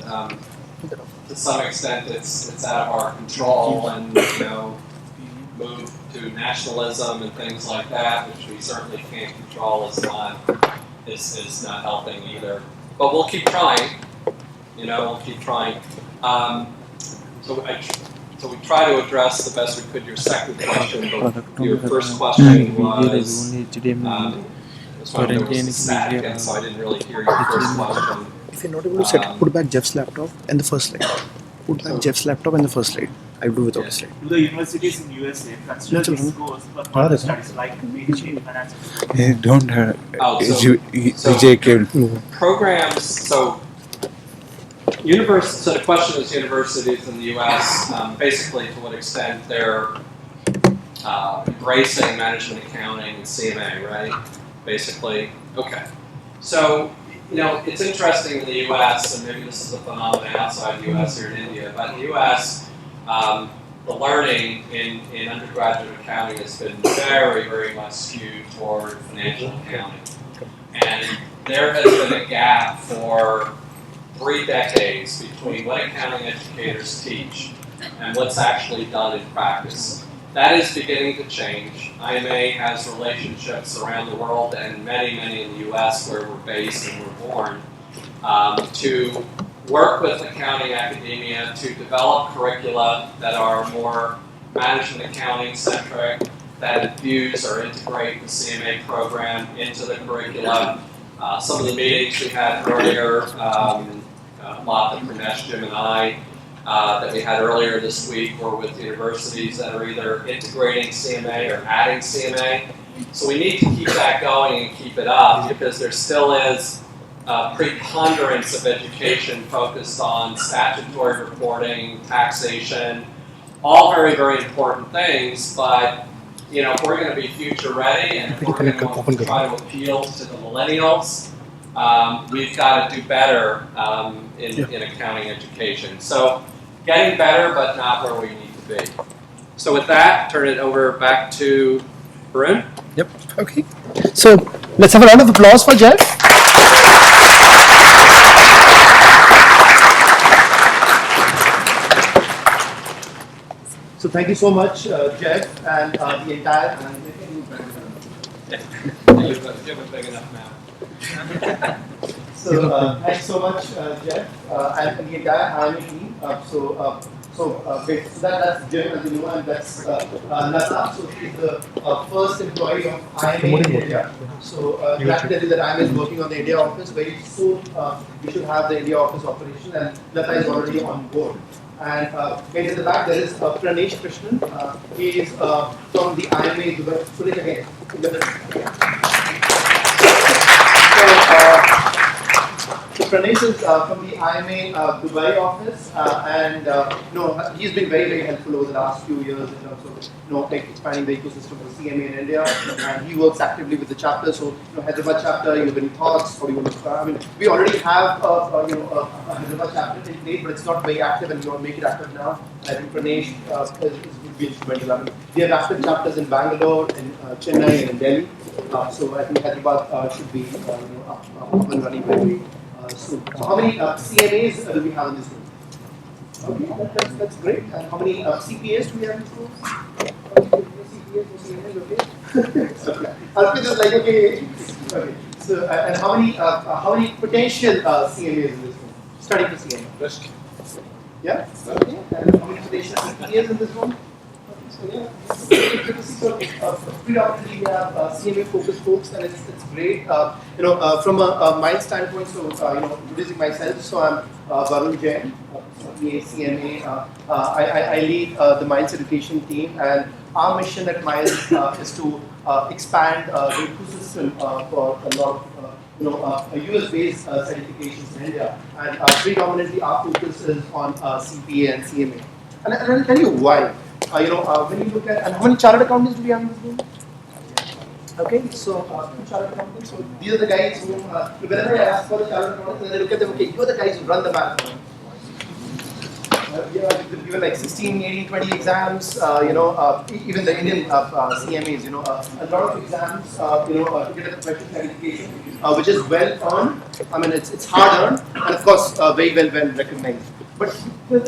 to some extent it's out of our control, and move to nationalism and things like that, which we certainly can't control, is not helping either. But we'll keep trying. We'll keep trying. So we try to address the best we could your second question, but your first question was static, and so I didn't really hear your first question. If you're not able to set it, put back Jeff's laptop and the first slide. Put back Jeff's laptop and the first slide. I'll do without a slide. Do the universities in USA consider these goals for further studies like PhD in finance? Don't programs. So the question is universities in the U.S. Basically, to what extent they're embracing management accounting and CMA, right? Basically, okay. So it's interesting in the U.S., and maybe this is a phenomenon outside the U.S. or in India, but in the U.S. The learning in undergraduate accounting has been very, very much skewed toward financial accounting. And there has been a gap for 3 decades between what accounting educators teach and what's actually done in practice. That is beginning to change. IMA has relationships around the world, and many, many in the US where we're based and we're born, to work with accounting academia to develop curricula that are more management accounting centric, that infuse or integrate the CMA program into the curriculum. Some of the meetings we had earlier, Latha, Pranesh, Jim, and I, that we had earlier this week were with universities that are either integrating CMA or adding CMA. So we need to keep that going and keep it up, because there still is preponderance of education focused on statutory reporting, taxation, all very, very important things, but if we're going to be future ready and if we're going to try to appeal to the millennials, we've got to do better in accounting education. So getting better, but not where we need to be. So with that, turn it over back to Varun. Yep, okay. So let's have a round of applause for Jeff. So thank you so much, Jeff, and the entire. You have a big enough map. So thanks so much, Jeff, and the entire IMA team. So that's Jim, as you know, and that's Latha. So she's the first employee of IMA in India. So glad to tell you that IMA is working on the India office. Very soon we should have the India office operation, and Latha is already on board. And in the back there is Pranesh Krishnan. He is from the IMA Dubai. Put it again. So Pranesh is from the IMA Dubai office, and he's been very, very helpful over the last few years in terms of expanding the ecosystem for CMA in India, and he works actively with the chapter. So Hyderabad chapter, you have any thoughts? Or you want to, we already have a Hyderabad chapter in place, but it's not very active, and we want to make it active now. I think Pranesh would be instrumental. We have active chapters in Bangalore, in Chennai, and in Delhi. So I think Hyderabad should be up and running very soon. So how many CMAs do we have in this room? Okay, that's great. And how many CPAs do we have in school? CPAs, okay. Arpit is like, okay. Okay. So, and how many potential CMAs in this room? Studying for CMA? Yeah? Okay. And how many potential CPAs in this room? So, yeah. Predominantly we have CMA focused folks, and it's great. From a mind standpoint, so, introducing myself, so I'm Varun Jain, CMA. I lead the Miles education team, and our mission at Miles is to expand the ecosystem for a lot of US-based certifications in India, and predominantly our focus is on CPA and CMA. And I'll tell you why. When you look at, and how many chartered accountants do we have in this room? Okay, so 2 chartered accountants. So these are the guys who, whenever I ask for the chartered accountants, and I look at them, okay, you're the guys who run the marathon. They've given like 16, 18, 20 exams, even the Indian CMAs, a lot of exams, to get a professional certification, which is well earned. I mean, it's hard earned, and of course, very well recognized. But the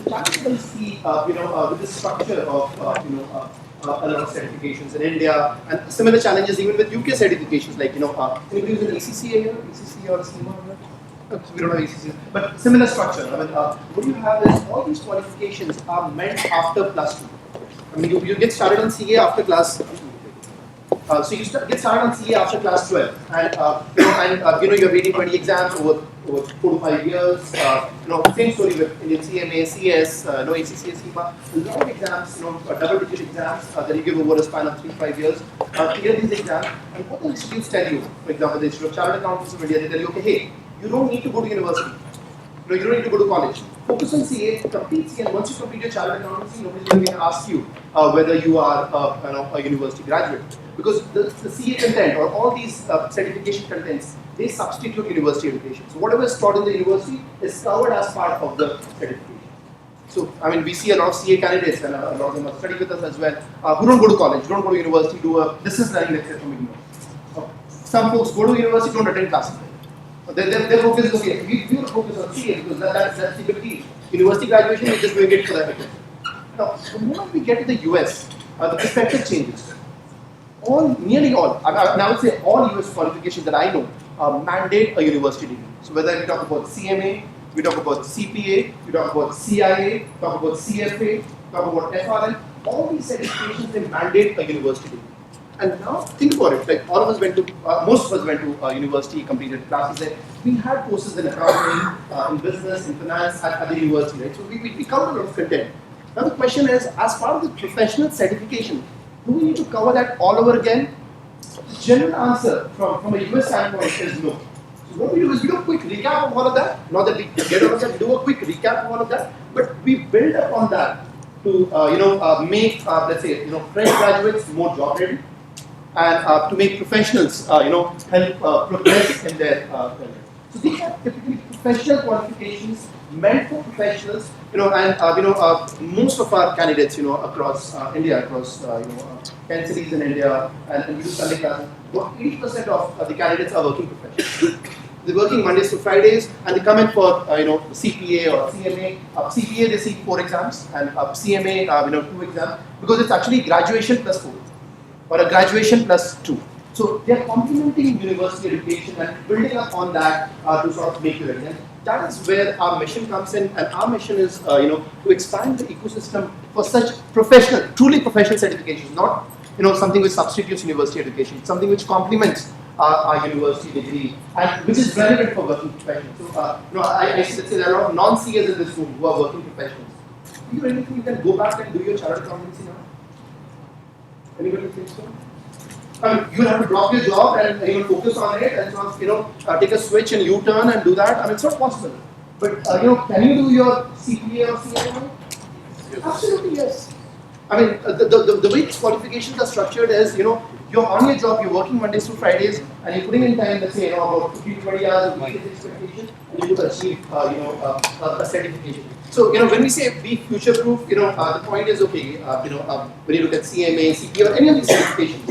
challenge that I see, with the structure of, a lot of certifications in India, and similar challenges even with UK certifications, like, anybody who's an ACCA here, ACCA or a CMA here? We don't have ACCA, but similar structure. I mean, what you have is all these qualifications are meant after +2. I mean, you get started on CA after class. So you get started on CA after class 12, and you're reading 20 exams over 4 to 5 years. Same story with Indian CMA, CS, no ACCA, CMA. A lot of exams, double-digit exams that you give over a span of 3 to 5 years to get these exams. And what the institutes tell you, for example, the Institute of Chartered Accountants of India, they tell you, okay, hey, you don't need to go to university. You don't need to go to college. Focus on CA, complete CA, and once you complete your chartered accountancy, nobody's going to ask you whether you are a university graduate. Because the CA content or all these certification contents, they substitute university education. So whatever is taught in the university is covered as part of the certification. So, I mean, we see a lot of CA candidates, and a lot of them are studying with us as well, who don't go to college, don't go to university, do a distance learning lecture from IGNOU. Some folks go to university, don't attend classes. Their focus is, okay, we will focus on CA because that's the big deal. University graduation, we're just doing it for that. Now, the moment we get to the US, the perspective changes. Nearly all, I would say all US qualifications that I know mandate a university degree. So whether we talk about CMA, we talk about CPA, we talk about CIA, talk about CFA, talk about FRL, all these certifications, they mandate a university degree. And now think about it, like all of us went to, most of us went to university, completed classes there. We had courses in accounting, in business, in finance at the university, right? So we covered a lot of content. Now the question is, as part of the professional certification, do we need to cover that all over again? The general answer from a US standpoint is no. So what we do is we do a quick recap of all of that. Not that we get all of that, we do a quick recap of all of that, but we build upon that to make let's say fresh graduates more job ready, and to make professionals help progress in their career. So these are typically professional qualifications meant for professionals, and most of our candidates, across India, across 10 cities in India, and we do Sunday classes. About 80% of the candidates are working professionals. They're working Mondays to Fridays, and they come in for CPA or CMA. CPA they seek 4 exams, and CMA 2 exams, because it's actually graduation plus 4, or a graduation plus 2. So they're complementing university education and building up on that to sort of make you ready. And that is where our mission comes in, and our mission is to expand the ecosystem for such professional, truly professional certifications, not something which substitutes university education, something which complements our university degree and which is relevant for working professionals. So I say there are a lot of non-CAs in this room who are working professionals. Do you really think you can go back and do your chartered accountancy now? Anybody think so? I mean, you have to drop your job and focus on it and sort of, take a switch and U-turn and do that. I mean, it's not possible. But can you do your CPA or CMA? Yes. Absolutely yes. I mean, the way these qualifications are structured is, you're on your job, you're working Mondays to Fridays, and you're putting in time, let's say, about 15 to 20 hours of weekly expectation, and you would achieve, a certification. So, when we say be future-proof, the point is, okay, when you look at CMA, CPA, or any of these certifications,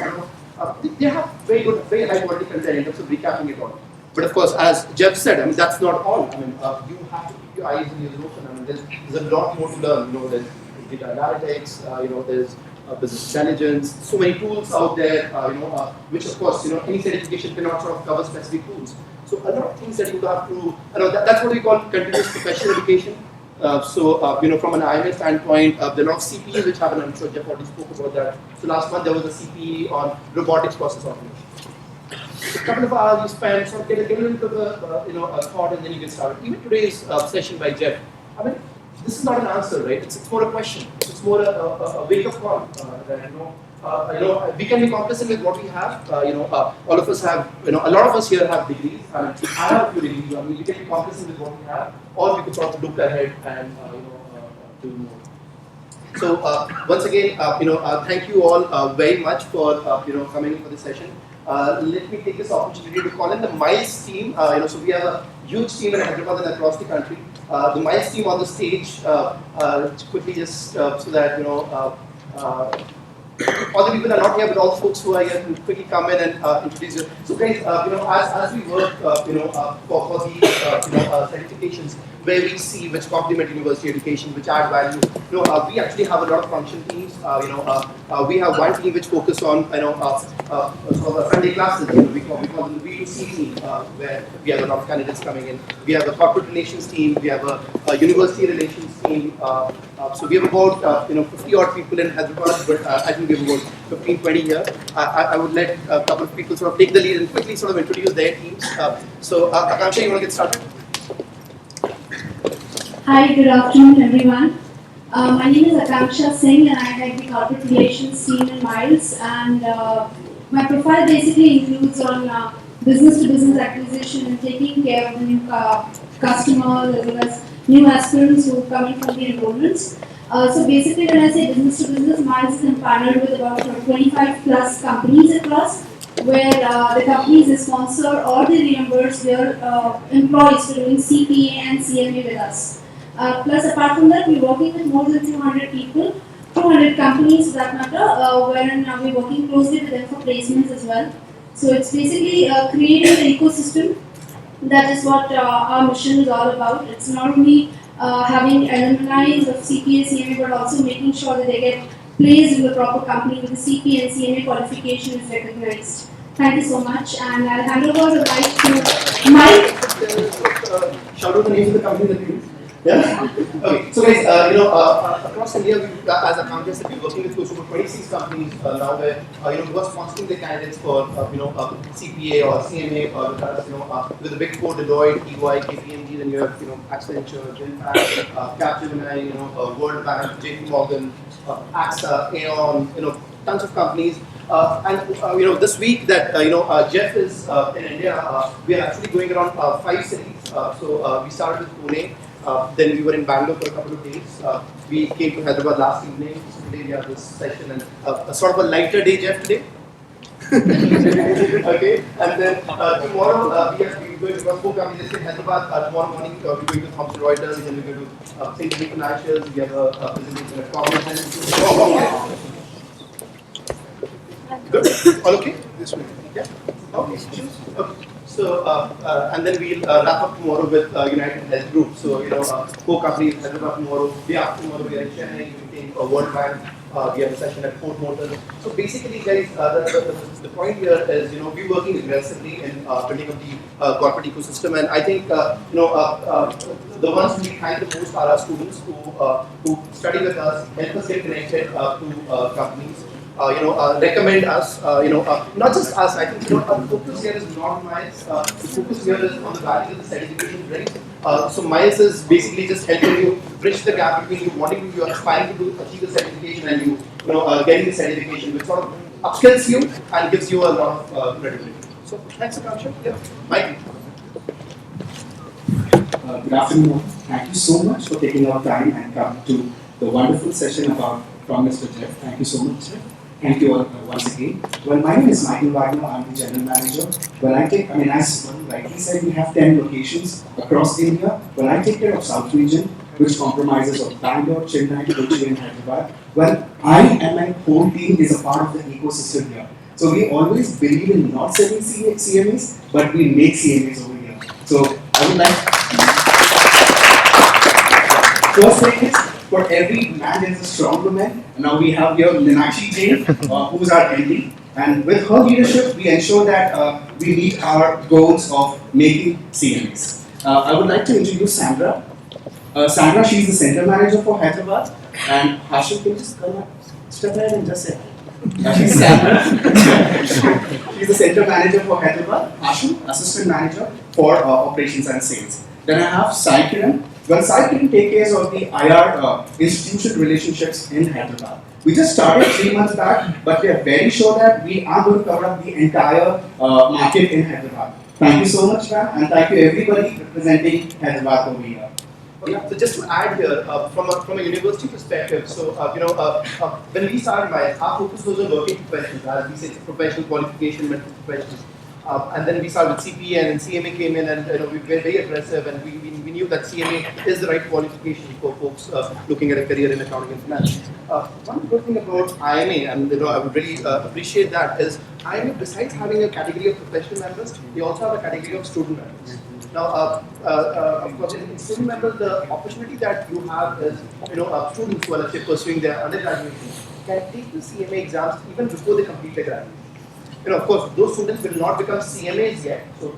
they have very good, very high quality content in terms of recapping it all. But of course, as Jeff said, I mean, that's not all. I mean, you have to keep your eyes and ears open. I mean, there's a lot more to learn. You know, there's data analytics. You know, there's business intelligence. So many tools out there. You know, which of course, you know, any certification cannot sort of cover specific tools. So a lot of things that you have to. You know, that's what we call continuous professional education. You know, from an IMA standpoint, there are a lot of CPEs which happen. I'm sure Jeff already spoke about that. So last month there was a CPE on robotics process automation. So a couple of hours you spend, sort of get a little bit of a thought, and then you get started. Even today's session by Jeff, I mean, this is not an answer, right? It's more a question. It's more a wake-up call. That, you know, we can be complacent with what we have. You know, all of us have, you know, a lot of us here have degrees. I mean, I have a few degrees. I mean, we can be complacent with what we have, or we could sort of look ahead and do more. So once again, you know, thank you all very much for you know, coming in for this session. Let me take this opportunity to call in the Miles team. You know, so we have a huge team in Hyderabad and across the country. The Miles team on the stage, quickly just so that, you know, all the people are not here, but all the folks who are here can quickly come in and introduce you. So guys, you know, as we work, you know, for these, you know, certifications, where we see which complement university education, which add value. You know, we actually have a lot of function teams. You know, we have one team which focus on, you know, sort of Sunday classes. You know, we call them the B2C team, where we have a lot of candidates coming in. We have a corporate relations team. We have a university relations team. So we have about you know, 50 odd people in Hyderabad, but I think we have about 15, 20 here. I would let a couple of people sort of take the lead and quickly sort of introduce their teams. So Akanksha, you want to get started? Hi, good afternoon everyone. My name is Akanksha Singh and I head the corporate relations team in Miles, and my profile basically includes on business to business acquisition and taking care of the new customers as well as new aspirants who come in from the enrollments. So basically when I say business to business, Miles is partnered with about 25 plus companies across, where the companies they sponsor or they reimburse their employees for doing CPA and CMA with us. Plus apart from that, we're working with more than 200 people, 200 companies for that matter, wherein we're working closely with them for placements as well. So it's basically creating an ecosystem. That is what our mission is all about. It's not only having alumni of CPA, CMA, but also making sure that they get placed in the proper company with the CPA and CMA qualification is recognized. Thank you so much, and I'll hand over the mic to Mike. Shout out the names of the company that you use. Yeah? Okay, so guys, you know, across India, as a company said, we're working with close to 26 companies now where, you know, who are sponsoring their candidates for, you know, CPA or CMA or, you know, with the big four, Deloitte, EY, KPMG, then you have, you know, Accenture, Genpact, Capgemini, you know, World Bank, JP Morgan, AXA, Aon, you know, tons of companies. You know, this week that, you know, Jeff is in India, we are actually going around 5 cities. So we started with Pune. Then we were in Bangalore for a couple of days. We came to Hyderabad last evening. So today we have this session and a sort of a lighter day, Jeff, today. Okay, and then tomorrow we're going to four companies in Hyderabad. Tomorrow morning we're going to Thomson Reuters, and we're going to St. Financials. We have a presentation at Cognizant. Good. All okay? This week. Yeah. Okay. Okay. So and then we'll wrap up tomorrow with United Health Group. So you know, 4 companies in Hyderabad tomorrow. Day after tomorrow we are in Chennai. We take World Bank. We have a session at Fort Motors. So basically, guys, the point here is, you know, we're working aggressively in building up the corporate ecosystem, and I think you know, the ones who we thank the most are our students who study with us, help us get connected to companies. You know, recommend us, you know, not just us. I think, you know, our focus here is not Miles. The focus here is on the value of the certification, right? So Miles is basically just helping you bridge the gap between you wanting to, you're aspiring to achieve the certification and you know, getting the certification, which sort of upskills you and gives you a lot of credibility. So thanks, Akanksha. Yeah, Mike. Good afternoon. Thank you so much for taking our time and come to the wonderful session about from Mr. Jeff. Thank you so much, Jeff. Thank you all once again. Well, my name is Michael Wagner. I'm the general manager. Well, as rightly said, we have 10 locations across India. Well, I take care of South region, which compromises of Bangalore, Chennai, Kochi, and Hyderabad. Well, I and my whole team is a part of the ecosystem here. So we always believe in not selling CMAs, but we make CMAs over here. So I would like, first thing is, for every man there is a strong woman. And now we have here Linakshi Jain, who is our MD. And with her leadership, we ensure that we meet our goals of making CMAs. I would like to introduce Sandra. Sandra, she's the center manager for Hyderabad. And Hashim, can you just come up, step ahead and just say hi. She's Sandra. She's the center manager for Hyderabad. Hashim, assistant manager for operations and sales. Then I have Sai Kiran. Well, Sai Kiran takes care of the IR institution relationships in Hyderabad. We just started 3 months back, but we are very sure that we are going to cover up the entire market in Hyderabad. Thank you so much, ma'am, and thank you everybody representing Hyderabad over here. Yeah, so just to add here, from a university perspective, so when we started MILES, our focus was on working professionals, as we said, professional qualification, mental professionals. And then we started with CPA, and then CMA came in, and we were very aggressive, and we knew that CMA is the right qualification for folks looking at a career in accounting and finance. One good thing about IMA, and I would really appreciate that, is IMA, besides having a category of professional members, they also have a category of student members. Now, of course, in student members, the opportunity that you have is, students who are, let's say, pursuing their undergraduate can take the CMA exams even before they complete their graduation. Of course, those students will not become CMAs yet. So,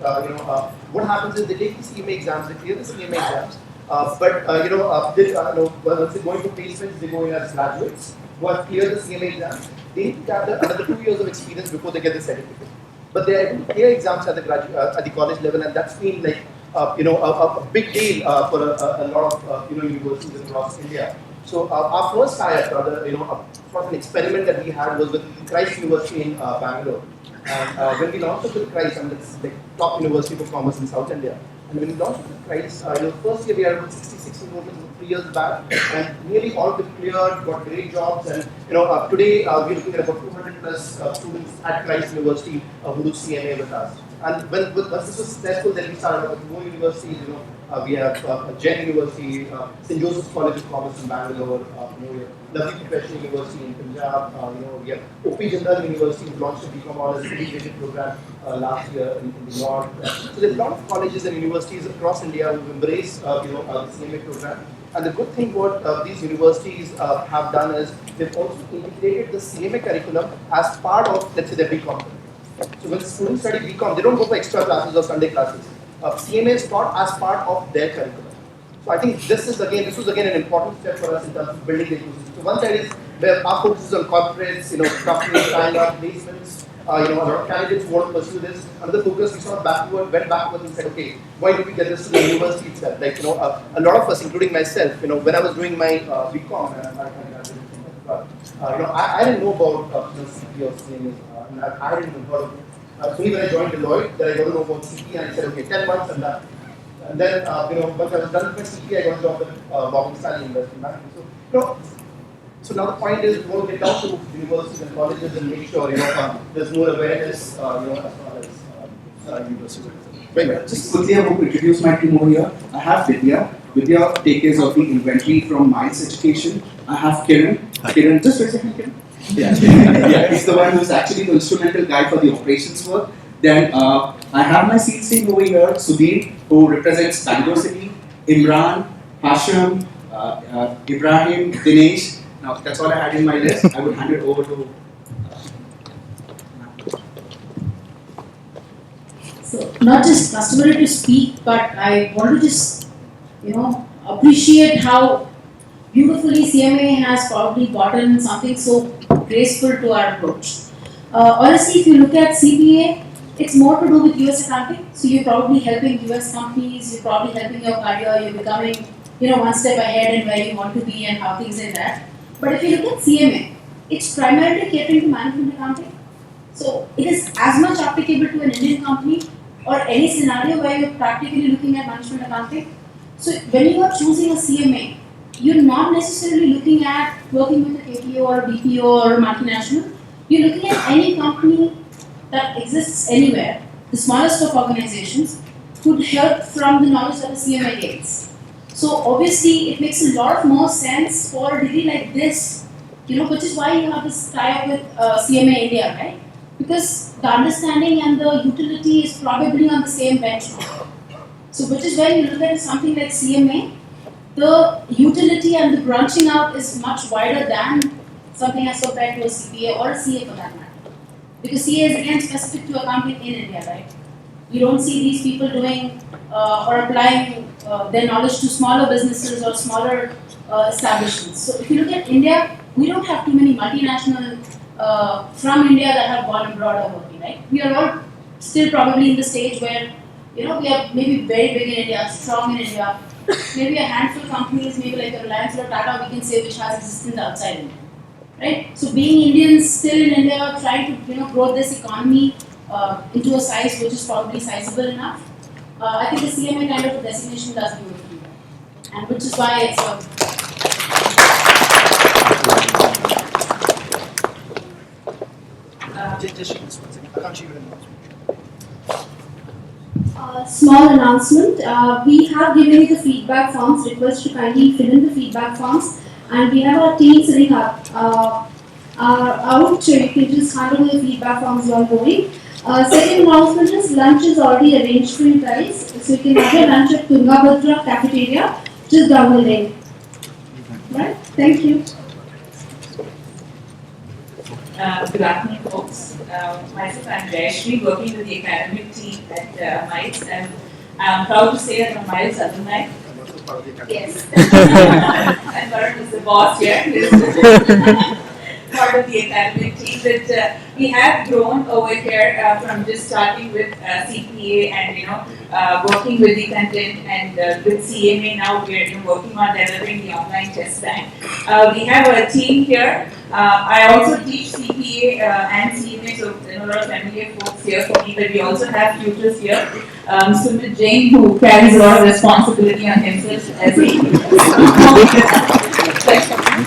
what happens is they take the CMA exams, they clear the CMA exams, once they go into placements, they go in as graduates who have cleared the CMA exams. They need to have another 2 years of experience before they get the certificate. But they are able to clear exams at the at the college level, and that's been like a big deal for a lot of universities across India. So our first tie-up, an experiment that we had was with Christ University in Bangalore. And when we launched it with Christ, and it's the top university for commerce in South India. And when we launched it with Christ, first year we had about 66 enrollments 3 years back, and nearly all of them cleared, got great jobs. And today we're looking at about 200 plus students at Christ University who do CMA with us. And once this was successful, then we started with more universities. We have Jain University, St. Joseph's College of Commerce in Bangalore, Lovely Professional University in Punjab. We have OP Jindal University, who launched a BCom Honors integrated program last year in the north. So there's a lot of colleges and universities across India who embrace the CMA program. And the good thing what these universities have done is they've also integrated the CMA curriculum as part of, let's say, their BCom. So when students study BCom, they don't go for extra classes or Sunday classes. CMA is taught as part of their curriculum. So I think this was again an important step for us in terms of building the ecosystem. So one side is where our focus is on corporates, companies, sign-up, placements, a lot of candidates who want to pursue this. Another focus, we went backwards and said, okay, why do we get this to the university itself? Like, a lot of us, including myself, when I was doing my BCom, I didn't know about CP or CMA. I hadn't even heard of it. Only when I joined Deloitte that I got to know about CP, and I said, okay, 10 months and that. And then, once I was done with my CP, I got a job with Morgan Stanley Investment Banking. So now the point is, we want to get down to universities and colleges and make sure, there's more awareness, as far as universities. Just quickly, I want to introduce my team over here. I have Vidya. Vidya takes care of the inventory from MILES Education. I have Kiran. Kiran, just wait a second, Kiran. Yeah, he's the one who's actually the instrumental guy for the operations work. Then I have my sales team over here, Sudhir, who represents Bangalore City, Imran, Hashim, Ibrahim, Dinesh. Now that's all I had in my list. I will hand it over to. So not just customary to speak, but I want to just appreciate how beautifully CMA has probably gotten something so graceful to our approach. Honestly, if you look at CPA, it's more to do with US accounting. So you're probably helping US companies, you're probably helping your career, you're becoming one step ahead in where you want to be and how things like that. But if you look at CMA, it's primarily catering to management accounting. So it is as much applicable to an Indian company or any scenario where you're practically looking at management accounting. So when you are choosing a CMA, you're not necessarily looking at working with a KPO or a BPO or a multinational. You're looking at any company that exists anywhere, the smallest of organizations, could help from the knowledge that the CMA gains. So obviously, it makes a lot more sense for a degree like this, which is why you have this tie-up with CMA India, right? because the understanding and the utility is probably on the same benchmark. So which is when you look at something like CMA, the utility and the branching out is much wider than something as compared to a CPA or a CA for that matter. Because CA is again specific to accounting in India, right? We don't see these people doing or applying their knowledge to smaller businesses or smaller establishments. So if you look at India, we don't have too many multinational from India that have gone abroad or working, right? We are all still probably in the stage where, we are maybe very big in India, strong in India. Maybe a handful of companies, maybe like a Reliance or Tata, we can say, which has existence outside India, right? So being Indians still in India, trying to grow this economy into a size which is probably sizable enough. I think the CMA kind of designation does beautifully well, and which is why it's small announcement. We have given you the feedback forms. Request to kindly fill in the feedback forms, and we have our team sitting up. Out, you can just handle the feedback forms while going. Second announcement is lunch is already arranged for you guys, so you can have your lunch at Tungabhadra cafeteria, just down the lane. Right? Thank you. Good afternoon, folks. Myself, I'm Jayashri, working with the academic team at MILES, and I'm proud to say that I'm a MILES alumni. Yes. And Varun is the boss here. Part of the academic team, but we have grown over here from just starting with CPA and working with the content, and with CMA now we're working on developing the online test bank. We have a team here. I also teach CPA and CMA, so a lot of familiar folks here for me, but we also have tutors here. Sumit Jain, who carries a lot of responsibility on himself as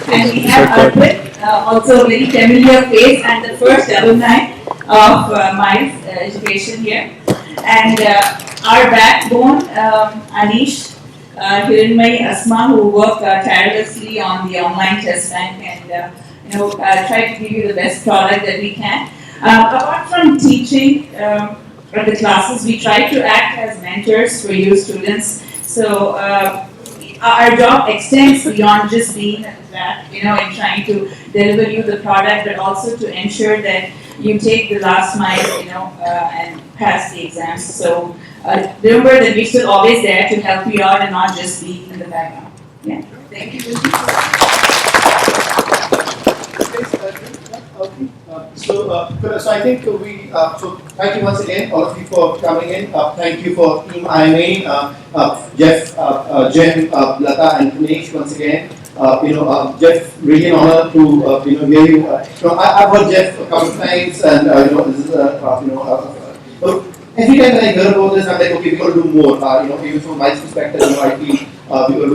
and we have Arpit, also a very familiar face and the first alumni of MILES education here. And our backbone, Anish, Hiranmai, Asma, who work tirelessly on the online test bank and try to give you the best product that we can. Apart from teaching the classes, we try to act as mentors for you students. So our job extends beyond just being that, in trying to deliver you the product, but also to ensure that you take the last mile, and pass the exams. So remember that we're still always there to help you out and not just be in the background. Yeah. Thank you. So I think so thank you once again, all of you, for coming in. Thank you for Team IMA, Jeff, Jen, Lata, and Dinesh once again. Jeff, really an honor to hear you. I've heard Jeff a couple of times, and this is every time that I hear about this, I'm like, okay, we got to do more. Even from my perspective, I feel we got to do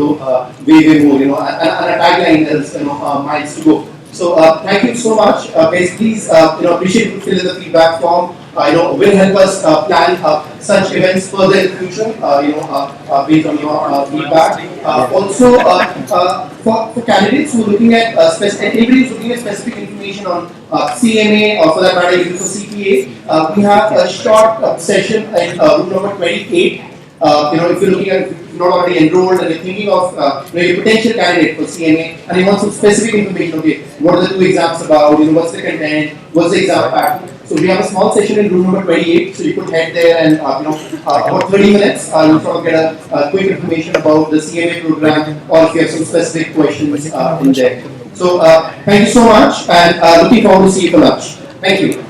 way more. And a tagline is miles to go. So thank you so much. Guys, please appreciate you fill in the feedback form. Will help us plan such events further in the future. Based on your feedback. Also, for candidates who are looking at anybody who's looking at specific information on CMA or for that matter even for CPA, we have a short session in room number 28. If you're looking at, if you're not already enrolled and you're thinking of a potential candidate for CMA and you want some specific information, okay, what are the two exams about, what's the content, what's the exam pattern. So we have a small session in room number 28, so you could head there and about 30 minutes, you'll sort of get a quick information about the CMA program, or if you have some specific questions in there. So thank you so much, and looking forward to see you for lunch. Thank you.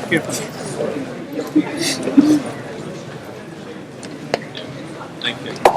Thank you.